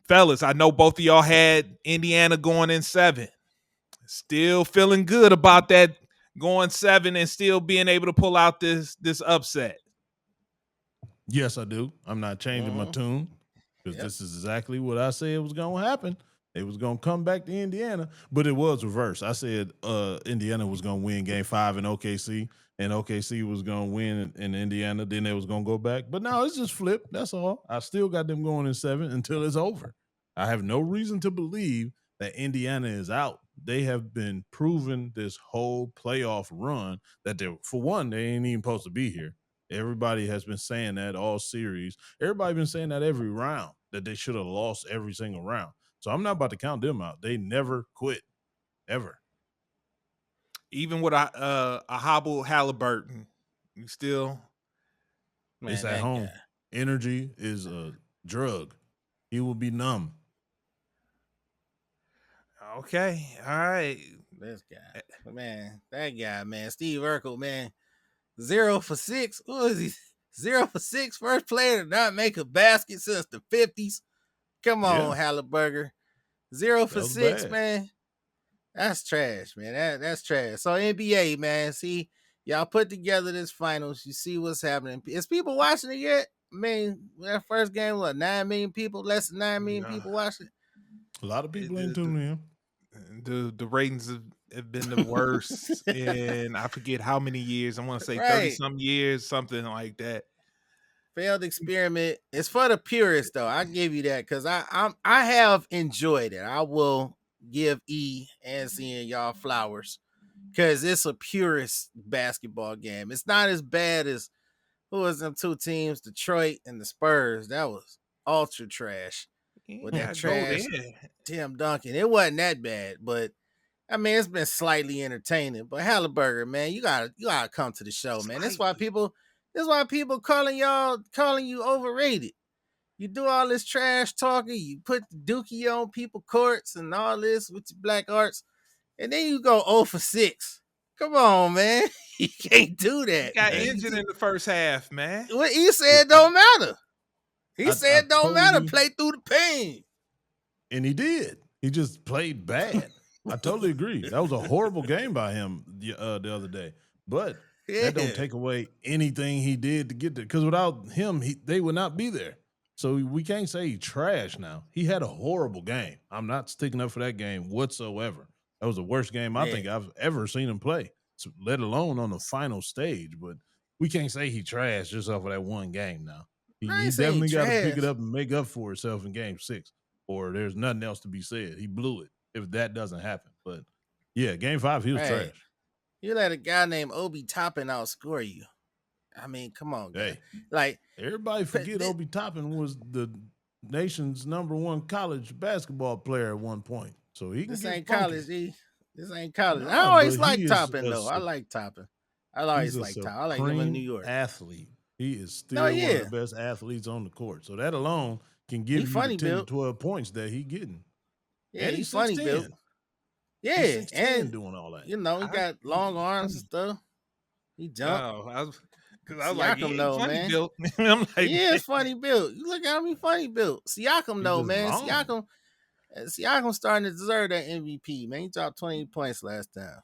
Fellas, I know both of y'all had Indiana going in 7. Still feeling good about that, going 7 and still being able to pull out this upset. Yes, I do. I'm not changing my tune because this is exactly what I said was going to happen. They was going to come back to Indiana, but it was reversed. I said Indiana was going to win game 5 in OKC, and OKC was going to win in Indiana. Then they was going to go back. But now it's just flipped. That's all. I still got them going in 7 until it's over. I have no reason to believe that Indiana is out. They have been proven this whole playoff run that for one, they ain't even supposed to be here. Everybody has been saying that all series. Everybody been saying that every round, that they should have lost every single round. So I'm not about to count them out. They never quit, ever. Even with a hobble Halliburton, you still. Man, it's at home. Guy. Energy is a drug. He will be numb. Okay, all right. This guy, man, that guy, man, Steve Urkel, man, 0 for 6. What is he? 0 for 6. First player to not make a basket since the 50s. Come on, Halliburton. 0 for 6, bad. Man. That's trash, man. That's trash. So NBA, man, see, y'all put together this finals. You see what's happening. Is people watching it yet? I mean, that first game, what, 9 million people? Less than 9 million people watching it? A lot of people ain't tuning in. The ratings have been the worst in I forget how many years. I want to say 30-some years, something like that. Failed experiment. It's for the purists, though. I give you that because I have enjoyed it. I will give E and seeing y'all flowers because it's a purist basketball game. It's not as bad as who was them 2 teams, Detroit and the Spurs. That was ultra trash. With that trash Tim Duncan. It wasn't that bad, but I mean it's been slightly entertaining. But Halliburton, man, you gotta come to the show, man. That's why people calling you overrated. You do all this trash talking, you put the dookie on people courts and all this with your black arts, and then you go 0 for 6. Come on, man. You can't do that. He got injured in the first half, man. What he said don't matter. He said don't matter. Play through the pain. And he did. He just played bad. I totally agree. That was a horrible game by him the other day. But that don't take away anything he did to get there. Because without him, they would not be there. So we can't say he trash now. He had a horrible game. I'm not sticking up for that game whatsoever. That was the worst game I think I've ever seen him play, let alone on the final stage. But we can't say he trash just off of that one game now. He definitely got to pick it up and make up for himself in game 6, or there's nothing else to be said. He blew it if that doesn't happen. But, yeah, game 5, he was trash. You let a guy named Obi Toppin outscore you. I mean, come on, guy. Hey, like everybody forget Obi Toppin was the nation's #1 college basketball player at one point. So he can this get ain't funky. college, This ain't college. No, I always like Toppin, though. I like Toppin. I always like Toppin. I like him in New York. Athlete. He is still one of the best athletes on the court. So that alone can give you the 10 to 12 points that he's getting. Yeah, and he's funny built. Yeah, and doing all that. You know, he got long arms and stuff. He jumped. Oh, I was Siakam, like, though, funny man. built. I'm like, he is funny built. You look at me, funny built. Siakam, though, man. Siakam starting to deserve that MVP, man. He dropped 20 points last time.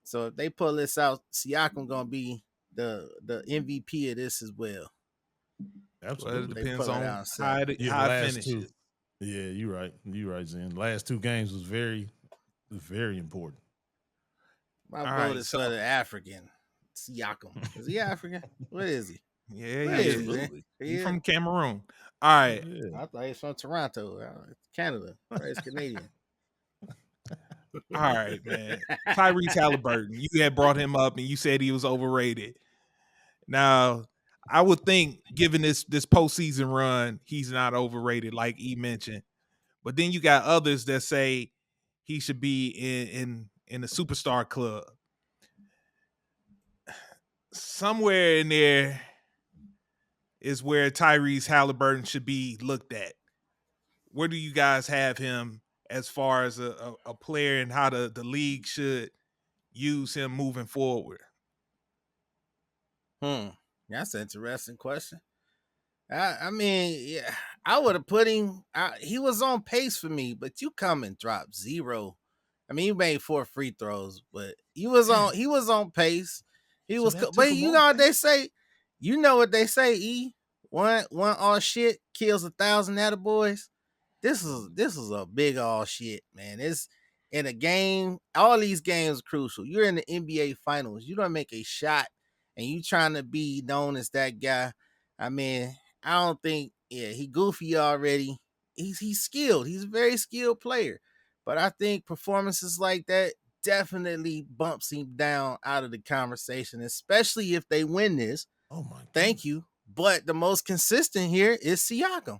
So if they pull this out, Siakam gonna be the MVP of this as well. Absolutely. Well, it depends on how it finishes. Yeah, you're right. You're right, Zen. Last 2 games was very, very important. My vote is for the African Siakam. Is he African? What is he? Yeah, he is. He's from Cameroon. All right. Yeah. I thought he was from Toronto, Canada. He's Canadian. All right, man. Tyrese Halliburton, you had brought him up and you said he was overrated. Now, I would think, given this postseason run, he's not overrated, like E mentioned. But then you got others that say he should be in the superstar club. somewhere in there is where Tyrese Halliburton should be looked at. Where do you guys have him as far as a player and how the league should use him moving forward? That's an interesting question. I mean, yeah, I would have put him. He was on pace for me, but you come and drop 0. I mean, you made 4 free throws, but he was on. He was on pace. He So was, that took but him you off know what they pace? say. You know what they say. One all shit kills 1,000 attaboys. This is a big all shit, man. It's in a game. All these games are crucial. You're in the NBA Finals. You don't make a shot, and you trying to be known as that guy. I mean, I don't think. Yeah, he goofy already. He's skilled. He's a very skilled player, but I think performances like that definitely bumps him down out of the conversation, especially if they win this. Oh my God. Thank you. But the most consistent here is Siakam.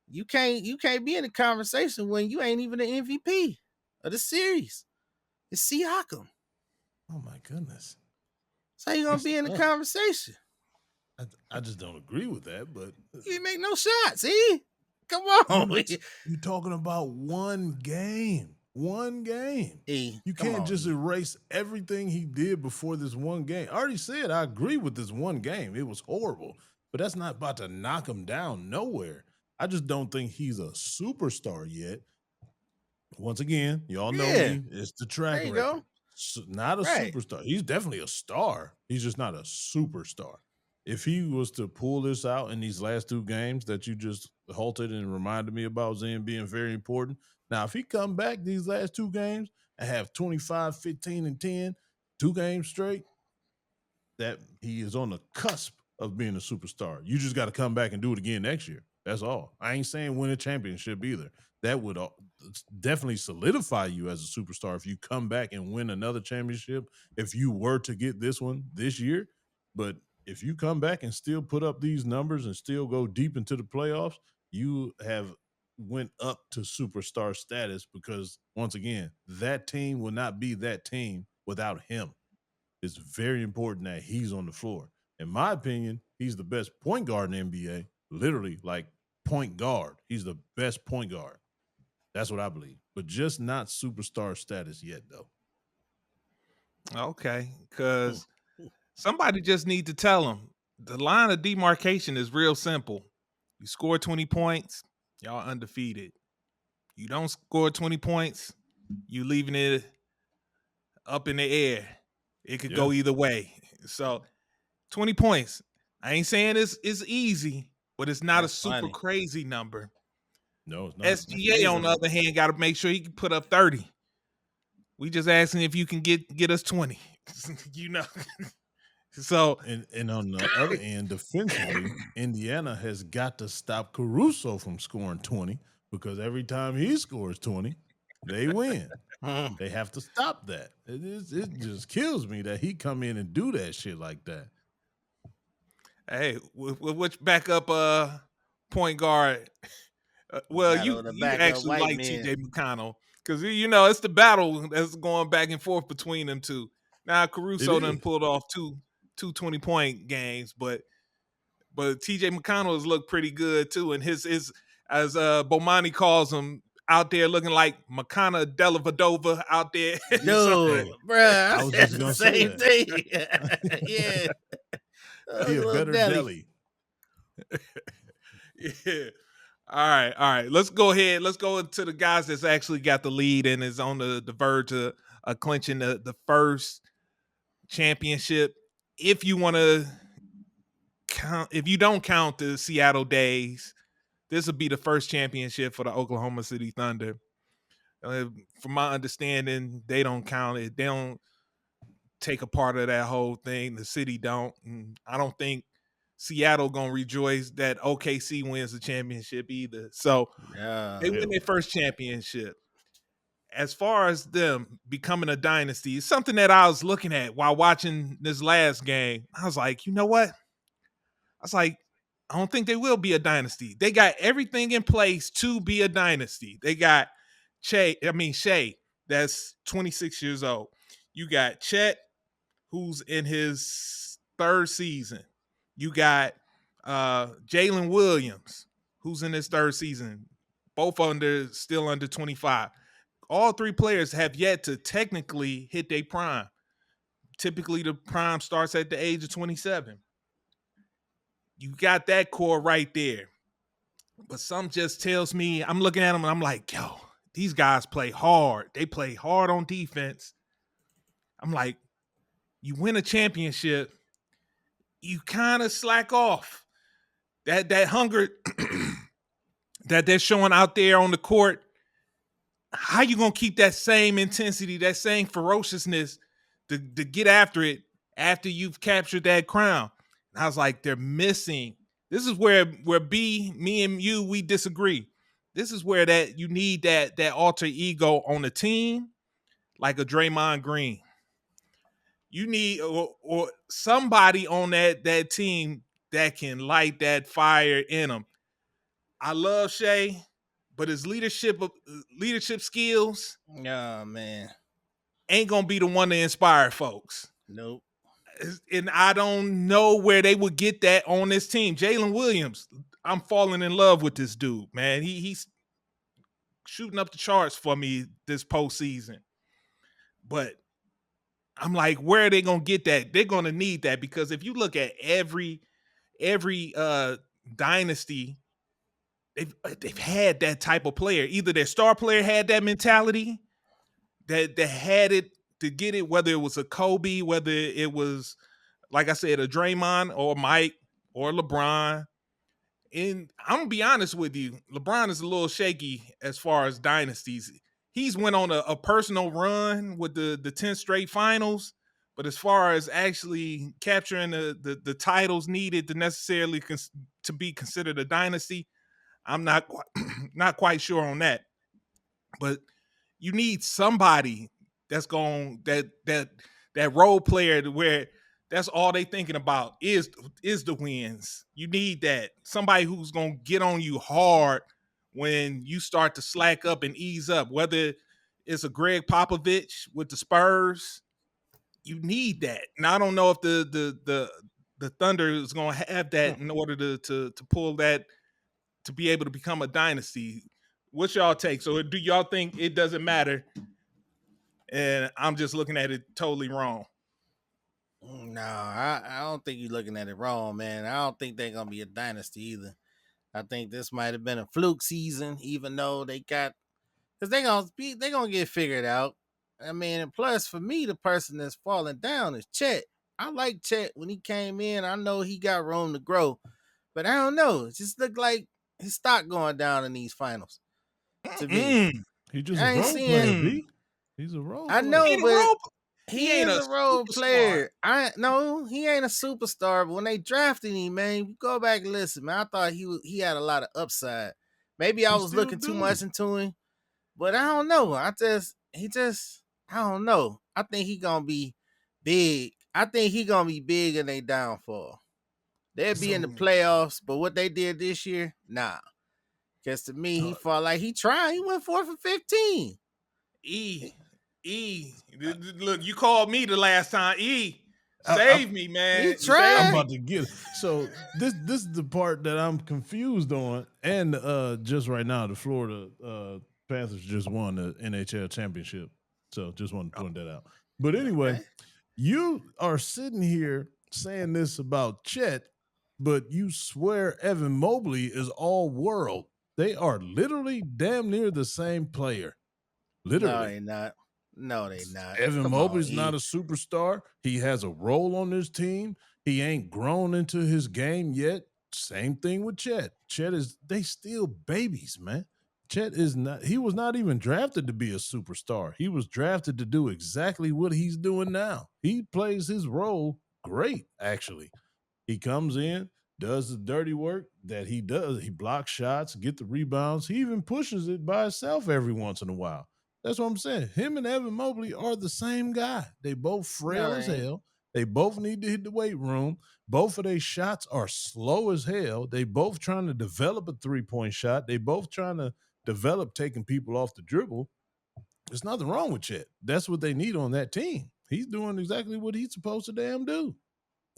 You can't be in the conversation when you ain't even the MVP of the series. It's Siakam. Oh my goodness. So you gonna be in the tough. conversation? I just don't agree with that, but You ain't make no shots. See, come on. you're talking about one game. One game. You can't just erase everything he did before this one game. I already said I agree with this one game. It was horrible, but that's not about to knock him down nowhere. I just don't think he's a superstar yet. Once again, y'all know me. It's the track There you record. go. Not a Right. superstar. He's definitely a star. He's just not a superstar. If he was to pull this out in these last 2 games that you just halted and reminded me about Zen being very important. Now, if he come back these last 2 games and have 25, 15, and 10, 2 games straight, that he is on the cusp of being a superstar. You just got to come back and do it again next year. That's all. I ain't saying win a championship either. That would definitely solidify you as a superstar if you come back and win another championship, if you were to get this one this year. But if you come back and still put up these numbers and still go deep into the playoffs, you have went up to superstar status because, once again, that team will not be that team without him. It's very important that he's on the floor. In my opinion, he's the best point guard in the NBA. Literally, like point guard. He's the best point guard. That's what I believe. But just not superstar status yet, though. Okay, because somebody just need to tell him the line of demarcation is real simple. You score 20 points, y'all undefeated. You don't score 20 points, you leaving it up in the air. It could go either way. So 20 points. I ain't saying it's easy, but it's not That's a super funny. crazy number. No, it's not. SGA, on the other hand, got to make sure he can put up 30. We just asking if you can get us 20. You know. So and on the other end, defensively, Indiana has got to stop Caruso from scoring 20 because every time he scores 20, they win. They have to stop that. It just kills me that he come in and do that shit like that. Hey, with which backup point guard? Well, you actually like TJ McConnell because you know it's the battle that's going back and forth between them two. Now Caruso done pulled off two 20-point games, but TJ McConnell has looked pretty good too, and his as Bomani calls him, out there looking like Makana Dellavedova out there. No, bruh, I was just gonna say same thing. Yeah. He a better deli. Yeah. All right. Let's go ahead. Let's go into the guys that's actually got the lead and is on the verge of clinching the first championship. If you want to count, if you don't count the Seattle days, this will be the first championship for the Oklahoma City Thunder. From my understanding, they don't count it. They don't take a part of that whole thing. The city don't. And I don't think Seattle gonna rejoice that OKC wins the championship either. So they win their first championship. As far as them becoming a dynasty, it's something that I was looking at while watching this last game. I was like, you know what? I don't think they will be a dynasty. They got everything in place to be a dynasty. They got Shea, that's 26 years old. You got Chet, who's in his third season. You got Jalen Williams, who's in his third season, both still under 25. All three players have yet to technically hit their prime. Typically, the prime starts at the age of 27. You got that core right there. But some just tells me, I'm looking at them and I'm like, yo, these guys play hard. They play hard on defense. I'm like, you win a championship, you kind of slack off. That hunger that they're showing out there on the court, how you gonna keep that same intensity, that same ferociousness to get after it after you've captured that crown? And I was like, they're missing. This is where me and you, we disagree. This is where that you need that alter ego on the team, like a Draymond Green. You need or somebody on that team that can light that fire in them. I love Shea, but his leadership skills, man, ain't gonna be the one to inspire folks. Nope. And I don't know where they would get that on this team. Jalen Williams, I'm falling in love with this dude, man. He's shooting up the charts for me this postseason. But I'm like, where are they gonna get that? They're gonna need that, because if you look at every dynasty, they've had that type of player. Either their star player had that mentality, that had it to get it, whether it was a Kobe, whether it was, like I said, a Draymond or Mike or LeBron. And I'm gonna be honest with you, LeBron is a little shaky as far as dynasties. He's went on a personal run with the 10 straight finals, but as far as actually capturing the titles needed to necessarily to be considered a dynasty, I'm not quite sure on that. But you need somebody that's going that role player to where that's all they thinking about is the wins. You need that. Somebody who's going to get on you hard when you start to slack up and ease up, whether it's a Greg Popovich with the Spurs. You need that. And I don't know if the Thunder is going to have that in order to pull that, to be able to become a dynasty. What's y'all take? So do y'all think it doesn't matter? And I'm just looking at it totally wrong. No, I don't think you're looking at it wrong, man. I don't think they're gonna be a dynasty either. I think this might have been a fluke season, even though they got, because they're gonna get figured out. I mean, and plus for me, the person that's falling down is Chet. I like Chet when he came in. I know he got room to grow, but I don't know. It just looked like his stock going down in these finals. To me, he just a role player. B. He's a role. I know, but he ain't a role player. Superstar. He ain't a superstar. But when they drafted him, man, you go back and listen, man. I thought he had a lot of upside. Maybe I was looking too much into him, but I don't know. I don't know. I think he gonna be big. I think he gonna be big in their downfall. They'll be in the playoffs, but what they did this year, nah. Because to me, he felt like he tried. He went 4 for 15. Look, you called me the last time. Save me, man. He tried. I'm about to get it. So this is the part that I'm confused on. And just right now, the Florida Panthers just won the NHL championship. So just wanted to point that out. But anyway, you are sitting here saying this about Chet, but you swear Evan Mobley is all world. They are literally damn near the same player. Literally. No, they're not. No, they not. Evan Mobley's not a superstar. He has a role on this team. He ain't grown into his game yet. Same thing with Chet. They still babies, man. Chet is not, he was not even drafted to be a superstar. He was drafted to do exactly what he's doing now. He plays his role great, actually. He comes in, does the dirty work that he does. He blocks shots, get the rebounds. He even pushes it by himself every once in a while. That's what I'm saying. Him and Evan Mobley are the same guy. They both frail as hell. They both need to hit the weight room. Both of their shots are slow as hell. They both trying to develop a three-point shot. They both trying to develop taking people off the dribble. There's nothing wrong with Chet. That's what they need on that team. He's doing exactly what he's supposed to damn do.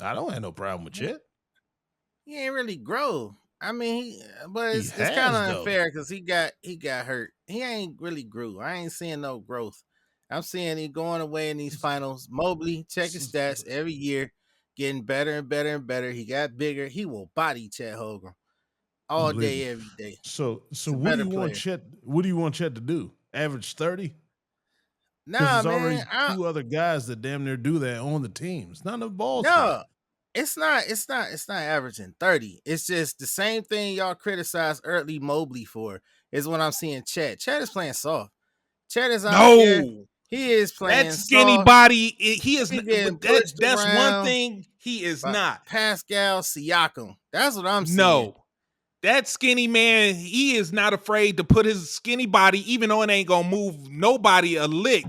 I don't have no problem with Chet. He ain't really grow. I mean, but it's kind has, of though. unfair because he got hurt. He ain't really grew. I ain't seeing no growth. I'm seeing he going away in these finals. Mobley, check his stats every year, getting better and better and better. He got bigger. He will body Chet Holmgren all day, every day. So what do you want Chet? What do you want Chet to do? Average 30? Nah, there's already two other guys that damn near do that on the teams. Not enough balls. No, it's not averaging 30. It's just the same thing y'all criticized Early Mobley for is what I'm seeing Chet. Chet is playing soft. Chet is out there. He is playing that skinny soft. body. He is. That's around one thing he is not. Pascal Siakam. That's what I'm saying. No. That skinny man, he is not afraid to put his skinny body, even though it ain't gonna move nobody a lick.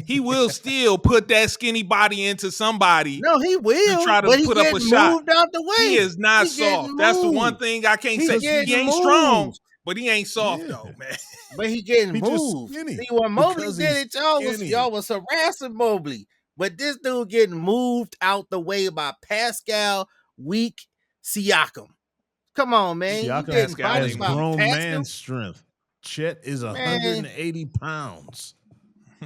He will still put that skinny body into somebody. No, he will to try to put up a shot. Out the way. He is not soft. That's the one thing I can't say. He ain't strong, but he ain't soft though, man. But he getting moved. See, when Mobley did it, y'all was harassing Mobley. But this dude getting moved out the way by Pascal weak Siakam. Come on, man. Siakam has grown man strength. Chet is 180 pounds.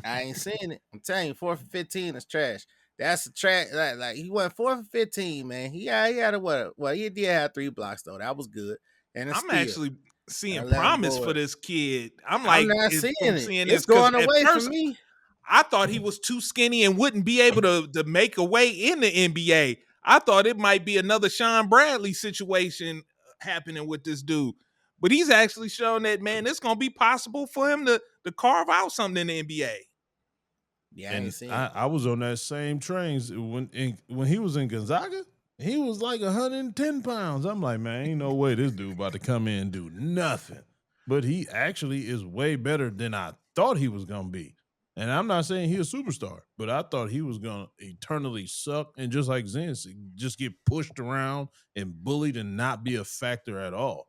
I ain't seen it. I'm telling you, 4 for 15 is trash. That's a trash. Like he went 4 for 15, man. He had a what? Well, he did have 3 blocks though. That was good. And I'm actually seeing promise for this kid. I'm not seeing it. It's going away from me. I thought he was too skinny and wouldn't be able to make a way in the NBA. I thought it might be another Sean Bradley situation happening with this dude. But he's actually shown that, man, it's going to be possible for him to carve out something in the NBA. Yeah, I was on that same train when he was in Gonzaga. He was like 110 pounds. I'm like, man, ain't no way this dude about to come in and do nothing. But he actually is way better than I thought he was going to be. And I'm not saying he's a superstar, but I thought he was going to eternally suck and just like Zen, just get pushed around and bullied and not be a factor at all.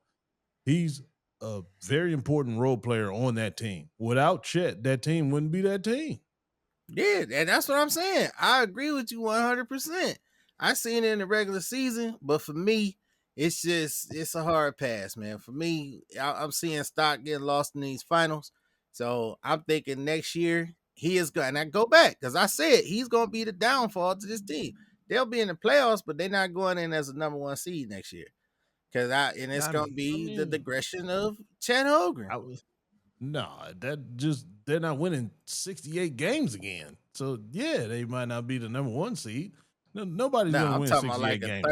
He's a very important role player on that team. Without Chet, that team wouldn't be that team. Yeah, and that's what I'm saying. I agree with you 100%. I seen it in the regular season, but for me, it's a hard pass, man. For me, I'm seeing stock getting lost in these finals. So I'm thinking next year he is going. And I go back because I said he's going to be the downfall to this team. They'll be in the playoffs, but they're not going in as a number 1 seed next year. And it's going to be the digression of Chet Holmgren. They're not winning 68 games again. So yeah, they might not be the number 1 seed. Nobody's going to win 68 games.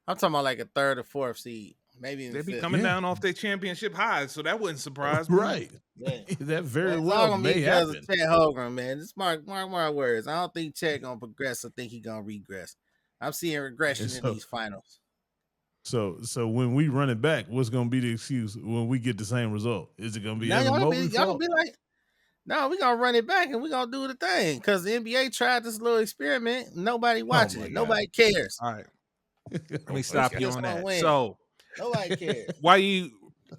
I'm talking about like a third or fourth seed. Maybe they be coming down off their championship highs, so that wouldn't surprise me. Right. Yeah. That very well may happen. Because of Chet Holmgren, man. Just mark my words. I don't think Chet gonna progress. I think he gonna regress. I'm seeing regression in these finals. So when we run it back, what's gonna be the excuse when we get the same result? Is it gonna be Evan Mobley's fault? Y'all be like, no, we're gonna run it back and we're gonna do the thing. Because the NBA tried this little experiment. Nobody watching it. God. Nobody cares. All right. Let me stop you on that. Win. So nobody cares.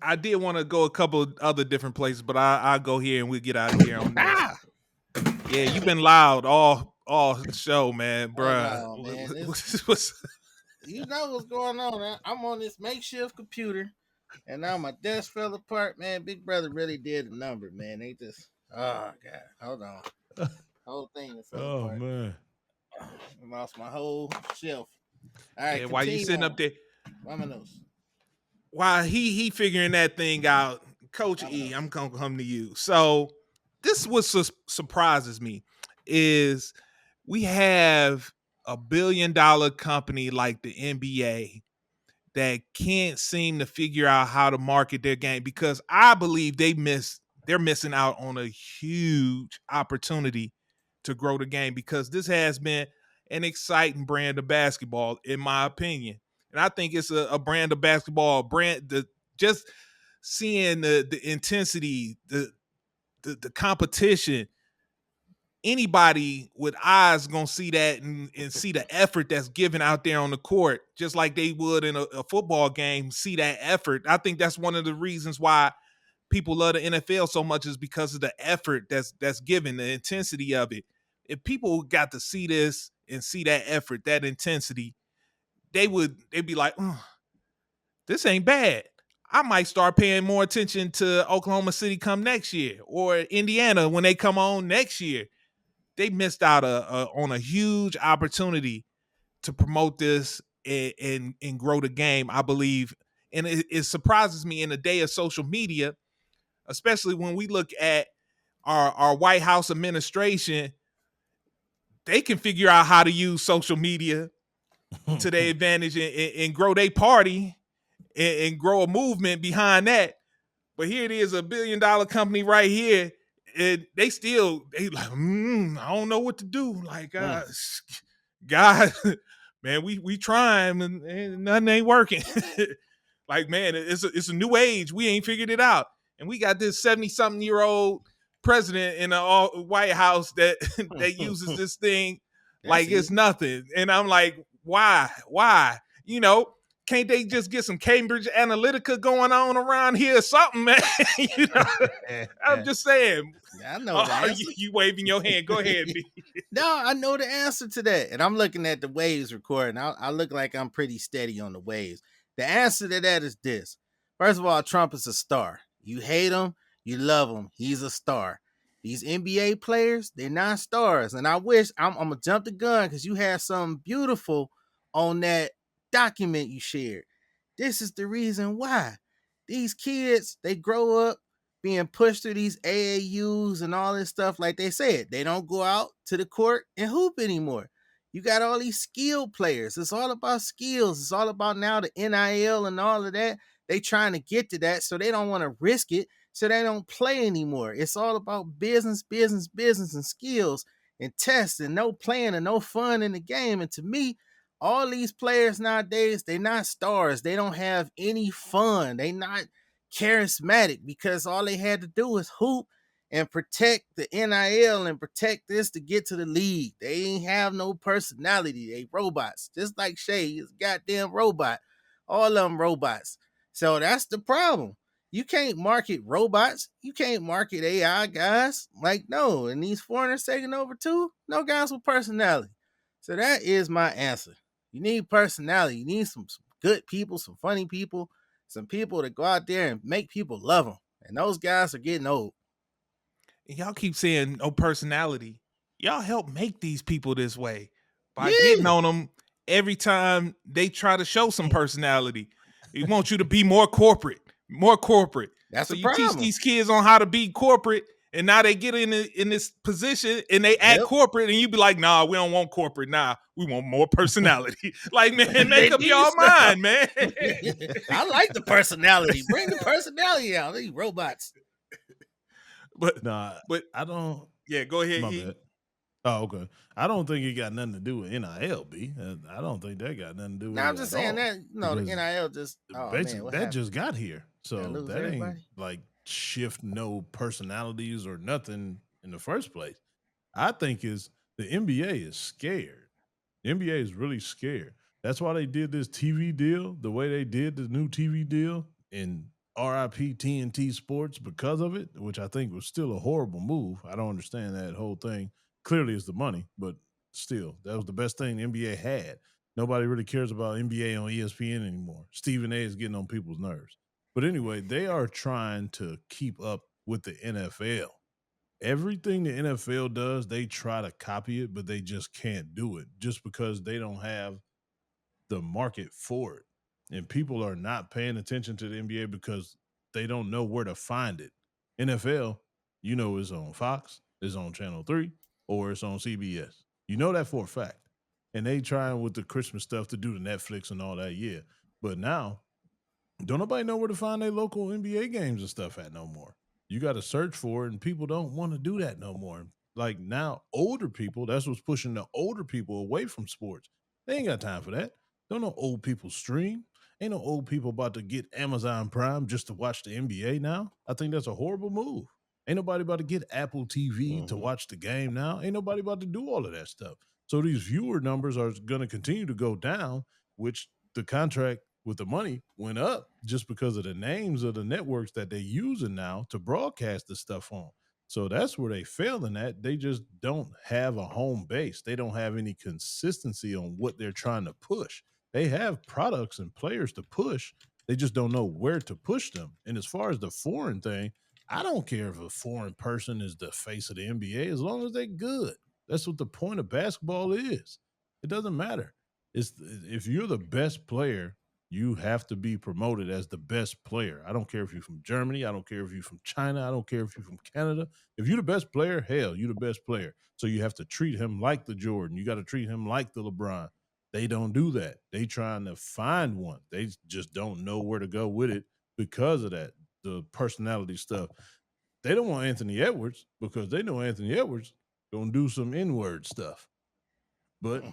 I did want to go a couple of other different places, but I'll go here and we'll get out of here on that. Yeah, you've been loud all show, man, bruh. You know what's going on, man. I'm on this makeshift computer, and now my desk fell apart, man. Big Brother really did a number, man. They just, oh, God. Hold on. The whole thing is fell apart. Man. I lost my whole shelf. All right, while you sitting up there. Vámonos. While he figuring that thing out, Coach E, I'm going to come to you. So this is what surprises me is we have a $1 billion company like the NBA that can't seem to figure out how to market their game because I believe they're missing out on a huge opportunity to grow the game because this has been an exciting brand of basketball, in my opinion. And I think it's a brand of basketball, just seeing the intensity, the competition. Anybody with eyes gonna see that and see the effort that's given out there on the court, just like they would in a football game, see that effort. I think that's one of the reasons why people love the NFL so much is because of the effort that's given, the intensity of it. if people got to see this and see that effort, that intensity, they'd be like, this ain't bad. I might start paying more attention to Oklahoma City come next year, or Indiana when they come on next year. They missed out on a huge opportunity to promote this and grow the game, I believe. And it surprises me in the day of social media, especially when we look at our White House administration. They can figure out how to use social media to their advantage and grow their party and grow a movement behind that. But here it is, $1 billion company right here. And they like, I don't know what to do. Like, God, man, we trying and nothing ain't working. Like, man, it's a new age. We ain't figured it out. And we got this 70-something-year-old president in the White House that uses this thing like it's nothing. And I'm like, why? Can't they just get some Cambridge Analytica going on around here or something, man? I'm just saying. I know that. You waving your hand. Go ahead, B. No, I know the answer to that. And I'm looking at the waves recording. I look like I'm pretty steady on the waves. The answer to that is this. First of all, Trump is a star. You hate him, you love him. He's a star. These NBA players, they're not stars. And I wish, I'm going to jump the gun because you had something beautiful on that document you shared. This is the reason why. These kids, they grow up being pushed through these AAUs and all this stuff. Like they said, they don't go out to the court and hoop anymore. You got all these skilled players. It's all about skills. It's all about now the NIL and all of that. They trying to get to that, so they don't want to risk it, so they don't play anymore. It's all about business, and skills and tests and no playing and no fun in the game. And to me, all these players nowadays, they're not stars. They don't have any fun. They not charismatic because all they had to do was hoop and protect the NIL and protect this to get to the league. They ain't have no personality. They robots. Just like Shea is a goddamn robot. All of them robots. So that's the problem. You can't market robots. You can't market AI guys. Like, no. And these foreigners taking over too? No guys with personality. So that is my answer. You need personality. You need some good people, some funny people, some people that go out there and make people love them. And those guys are getting old. Y'all keep saying no personality. Y'all help make these people this way by getting on them every time they try to show some personality. We want you to be more corporate. That's so the you problem. teach these kids on how to be corporate, and now they get in this position and they act corporate, and you be like, nah, we don't want corporate. Nah, we want more personality. Like, man, make up your mind, man. I like the personality. Bring the personality out. These robots. But I don't. Yeah, go ahead. My bad. Oh, okay. I don't think it got nothing to do with NIL, B. I don't think that got nothing to do with it. I'm just saying that, the NIL just, that just got here. So that ain't like shift no personalities or nothing in the first place. I think is the NBA is scared. The NBA is really scared. That's why they did this TV deal the way they did the new TV deal in RIP TNT Sports because of it, which I think was still a horrible move. I don't understand that whole thing. Clearly it's the money, but still, that was the best thing the NBA had. Nobody really cares about NBA on ESPN anymore. Stephen A is getting on people's nerves. But anyway, they are trying to keep up with the NFL. Everything the NFL does, they try to copy it, but they just can't do it just because they don't have the market for it. And people are not paying attention to the NBA because they don't know where to find it. NFL, is on Fox, is on Channel 3, or it's on CBS. You know that for a fact. And they trying with the Christmas stuff to do the Netflix and all that, yeah. But now, don't nobody know where to find their local NBA games and stuff at no more. You got to search for it, and people don't want to do that no more. Like now, older people, that's what's pushing the older people away from sports. They ain't got time for that. Don't no old people stream. Ain't no old people about to get Amazon Prime just to watch the NBA now. I think that's a horrible move. Ain't nobody about to get Apple TV to watch the game now. Ain't nobody about to do all of that stuff. So these viewer numbers are going to continue to go down, which the contract with the money went up just because of the names of the networks that they're using now to broadcast this stuff on. So that's where they failing at. They just don't have a home base. They don't have any consistency on what they're trying to push. They have products and players to push. They just don't know where to push them. And as far as the foreign thing, I don't care if a foreign person is the face of the NBA as long as they're good. That's what the point of basketball is. It doesn't matter. If you're the best player, you have to be promoted as the best player. I don't care if you're from Germany. I don't care if you're from China. I don't care if you're from Canada. If you're the best player, hell, you're the best player. So you have to treat him like the Jordan. You got to treat him like the LeBron. They don't do that. They trying to find one. They just don't know where to go with it because of that, the personality stuff. They don't want Anthony Edwards because they know Anthony Edwards gonna do some N-word stuff. But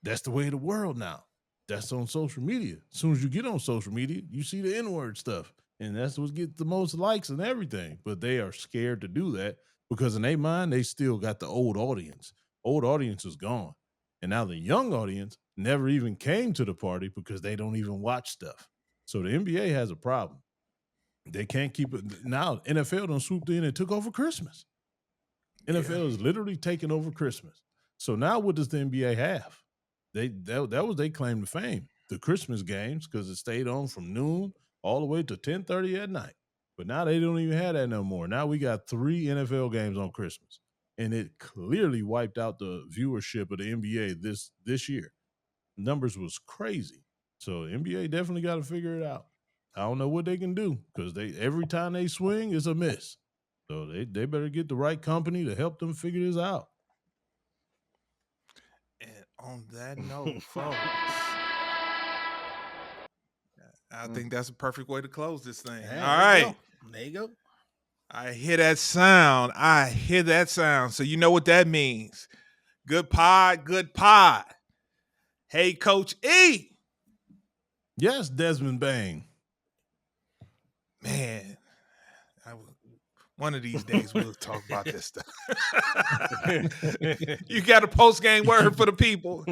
that's the way of the world now. That's on social media. As soon as you get on social media, you see the N-word stuff. And that's what gets the most likes and everything. But they are scared to do that because in their mind, they still got the old audience. Old audience is gone. And now the young audience never even came to the party because they don't even watch stuff. So the NBA has a problem. They can't keep it. Now NFL done swooped in and took over Christmas. NFL is literally taking over Christmas. So now what does the NBA have? That was their claim to fame, the Christmas games, because it stayed on from noon all the way to 10:30 at night. But now they don't even have that no more. Now we got 3 NFL games on Christmas, and it clearly wiped out the viewership of the NBA this year. Numbers was crazy. So the NBA definitely got to figure it out. I don't know what they can do because every time they swing, it's a miss. So they better get the right company to help them figure this out. And on that note, folks, I think that's a perfect way to close this thing. Yeah, all right. There you go. I hear that sound. So you know what that means. Good pod. Hey, Coach E. Yes, Desmond Bang. Man, one of these days we'll talk about this stuff. You got a post-game word for the people?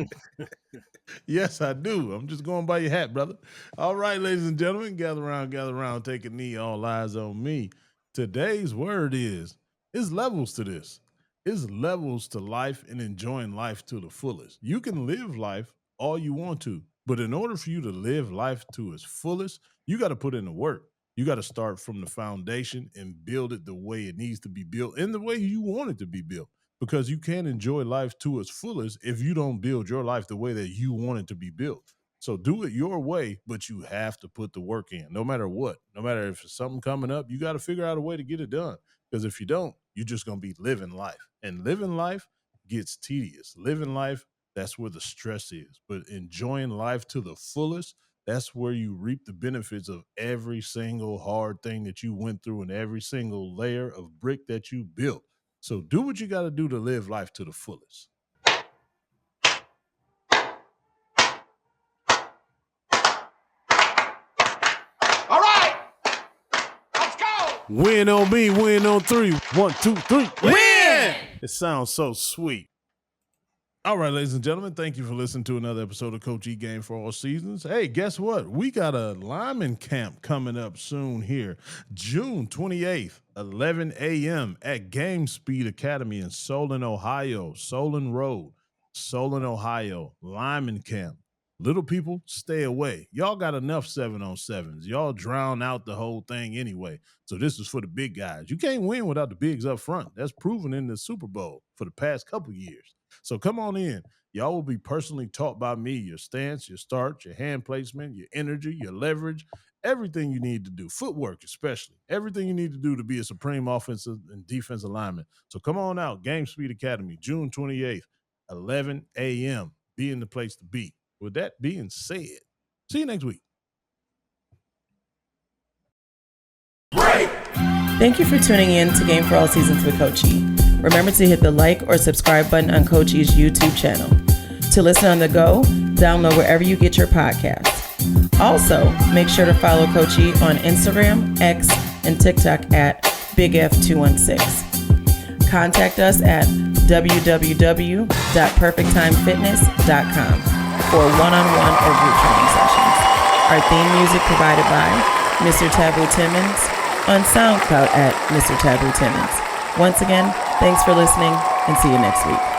Yes, I do. I'm just going by your hat, brother. All right, ladies and gentlemen, gather around, take a knee, all eyes on me. Today's word is levels to this. It's levels to life and enjoying life to the fullest. You can live life all you want to, but in order for you to live life to its fullest, you got to put in the work. You got to start from the foundation and build it the way it needs to be built and the way you want it to be built. Because you can't enjoy life to its fullest if you don't build your life the way that you want it to be built. So do it your way, but you have to put the work in, no matter what. No matter if it's something coming up, you got to figure out a way to get it done. Because if you don't, you're just going to be living life. And living life gets tedious. Living life, that's where the stress is. But enjoying life to the fullest, that's where you reap the benefits of every single hard thing that you went through and every single layer of brick that you built. So do what you got to do to live life to the fullest. All right, let's go. Win on me, win on 3. 1, 2, 3. Win! It sounds so sweet. All right, ladies and gentlemen, thank you for listening to another episode of Coach E Game for All Seasons. Hey, guess what? We got a lineman camp coming up soon here. June 28th, 11 a.m. at Game Speed Academy in Solon, Ohio. Solon Road, Solon, Ohio. Lineman camp. Little people, stay away. Y'all got enough 7-on-7s. Y'all drown out the whole thing anyway. So this is for the big guys. You can't win without the bigs up front. That's proven in the Super Bowl for the past couple years. So come on in. Y'all will be personally taught by me, your stance, your start, your hand placement, your energy, your leverage, everything you need to do, footwork especially, everything you need to do to be a supreme offensive and defensive lineman. So come on out, Game Speed Academy, June 28th, 11 a.m. Be in the place to be. With that being said, see you next week. Thank you for tuning in to Game for All Seasons with Coach E. Remember to hit the like or subscribe button on Coach E's YouTube channel. To listen on the go, download wherever you get your podcasts. Also, make sure to follow Coach E on Instagram, X, and TikTok at BigF216. Contact us at www.perfecttimefitness.com for one-on-one or group training sessions. Our theme music provided by Mr. Taboo Timmons on SoundCloud at Mr. Taboo Timmons. Once again, thanks for listening and see you next week.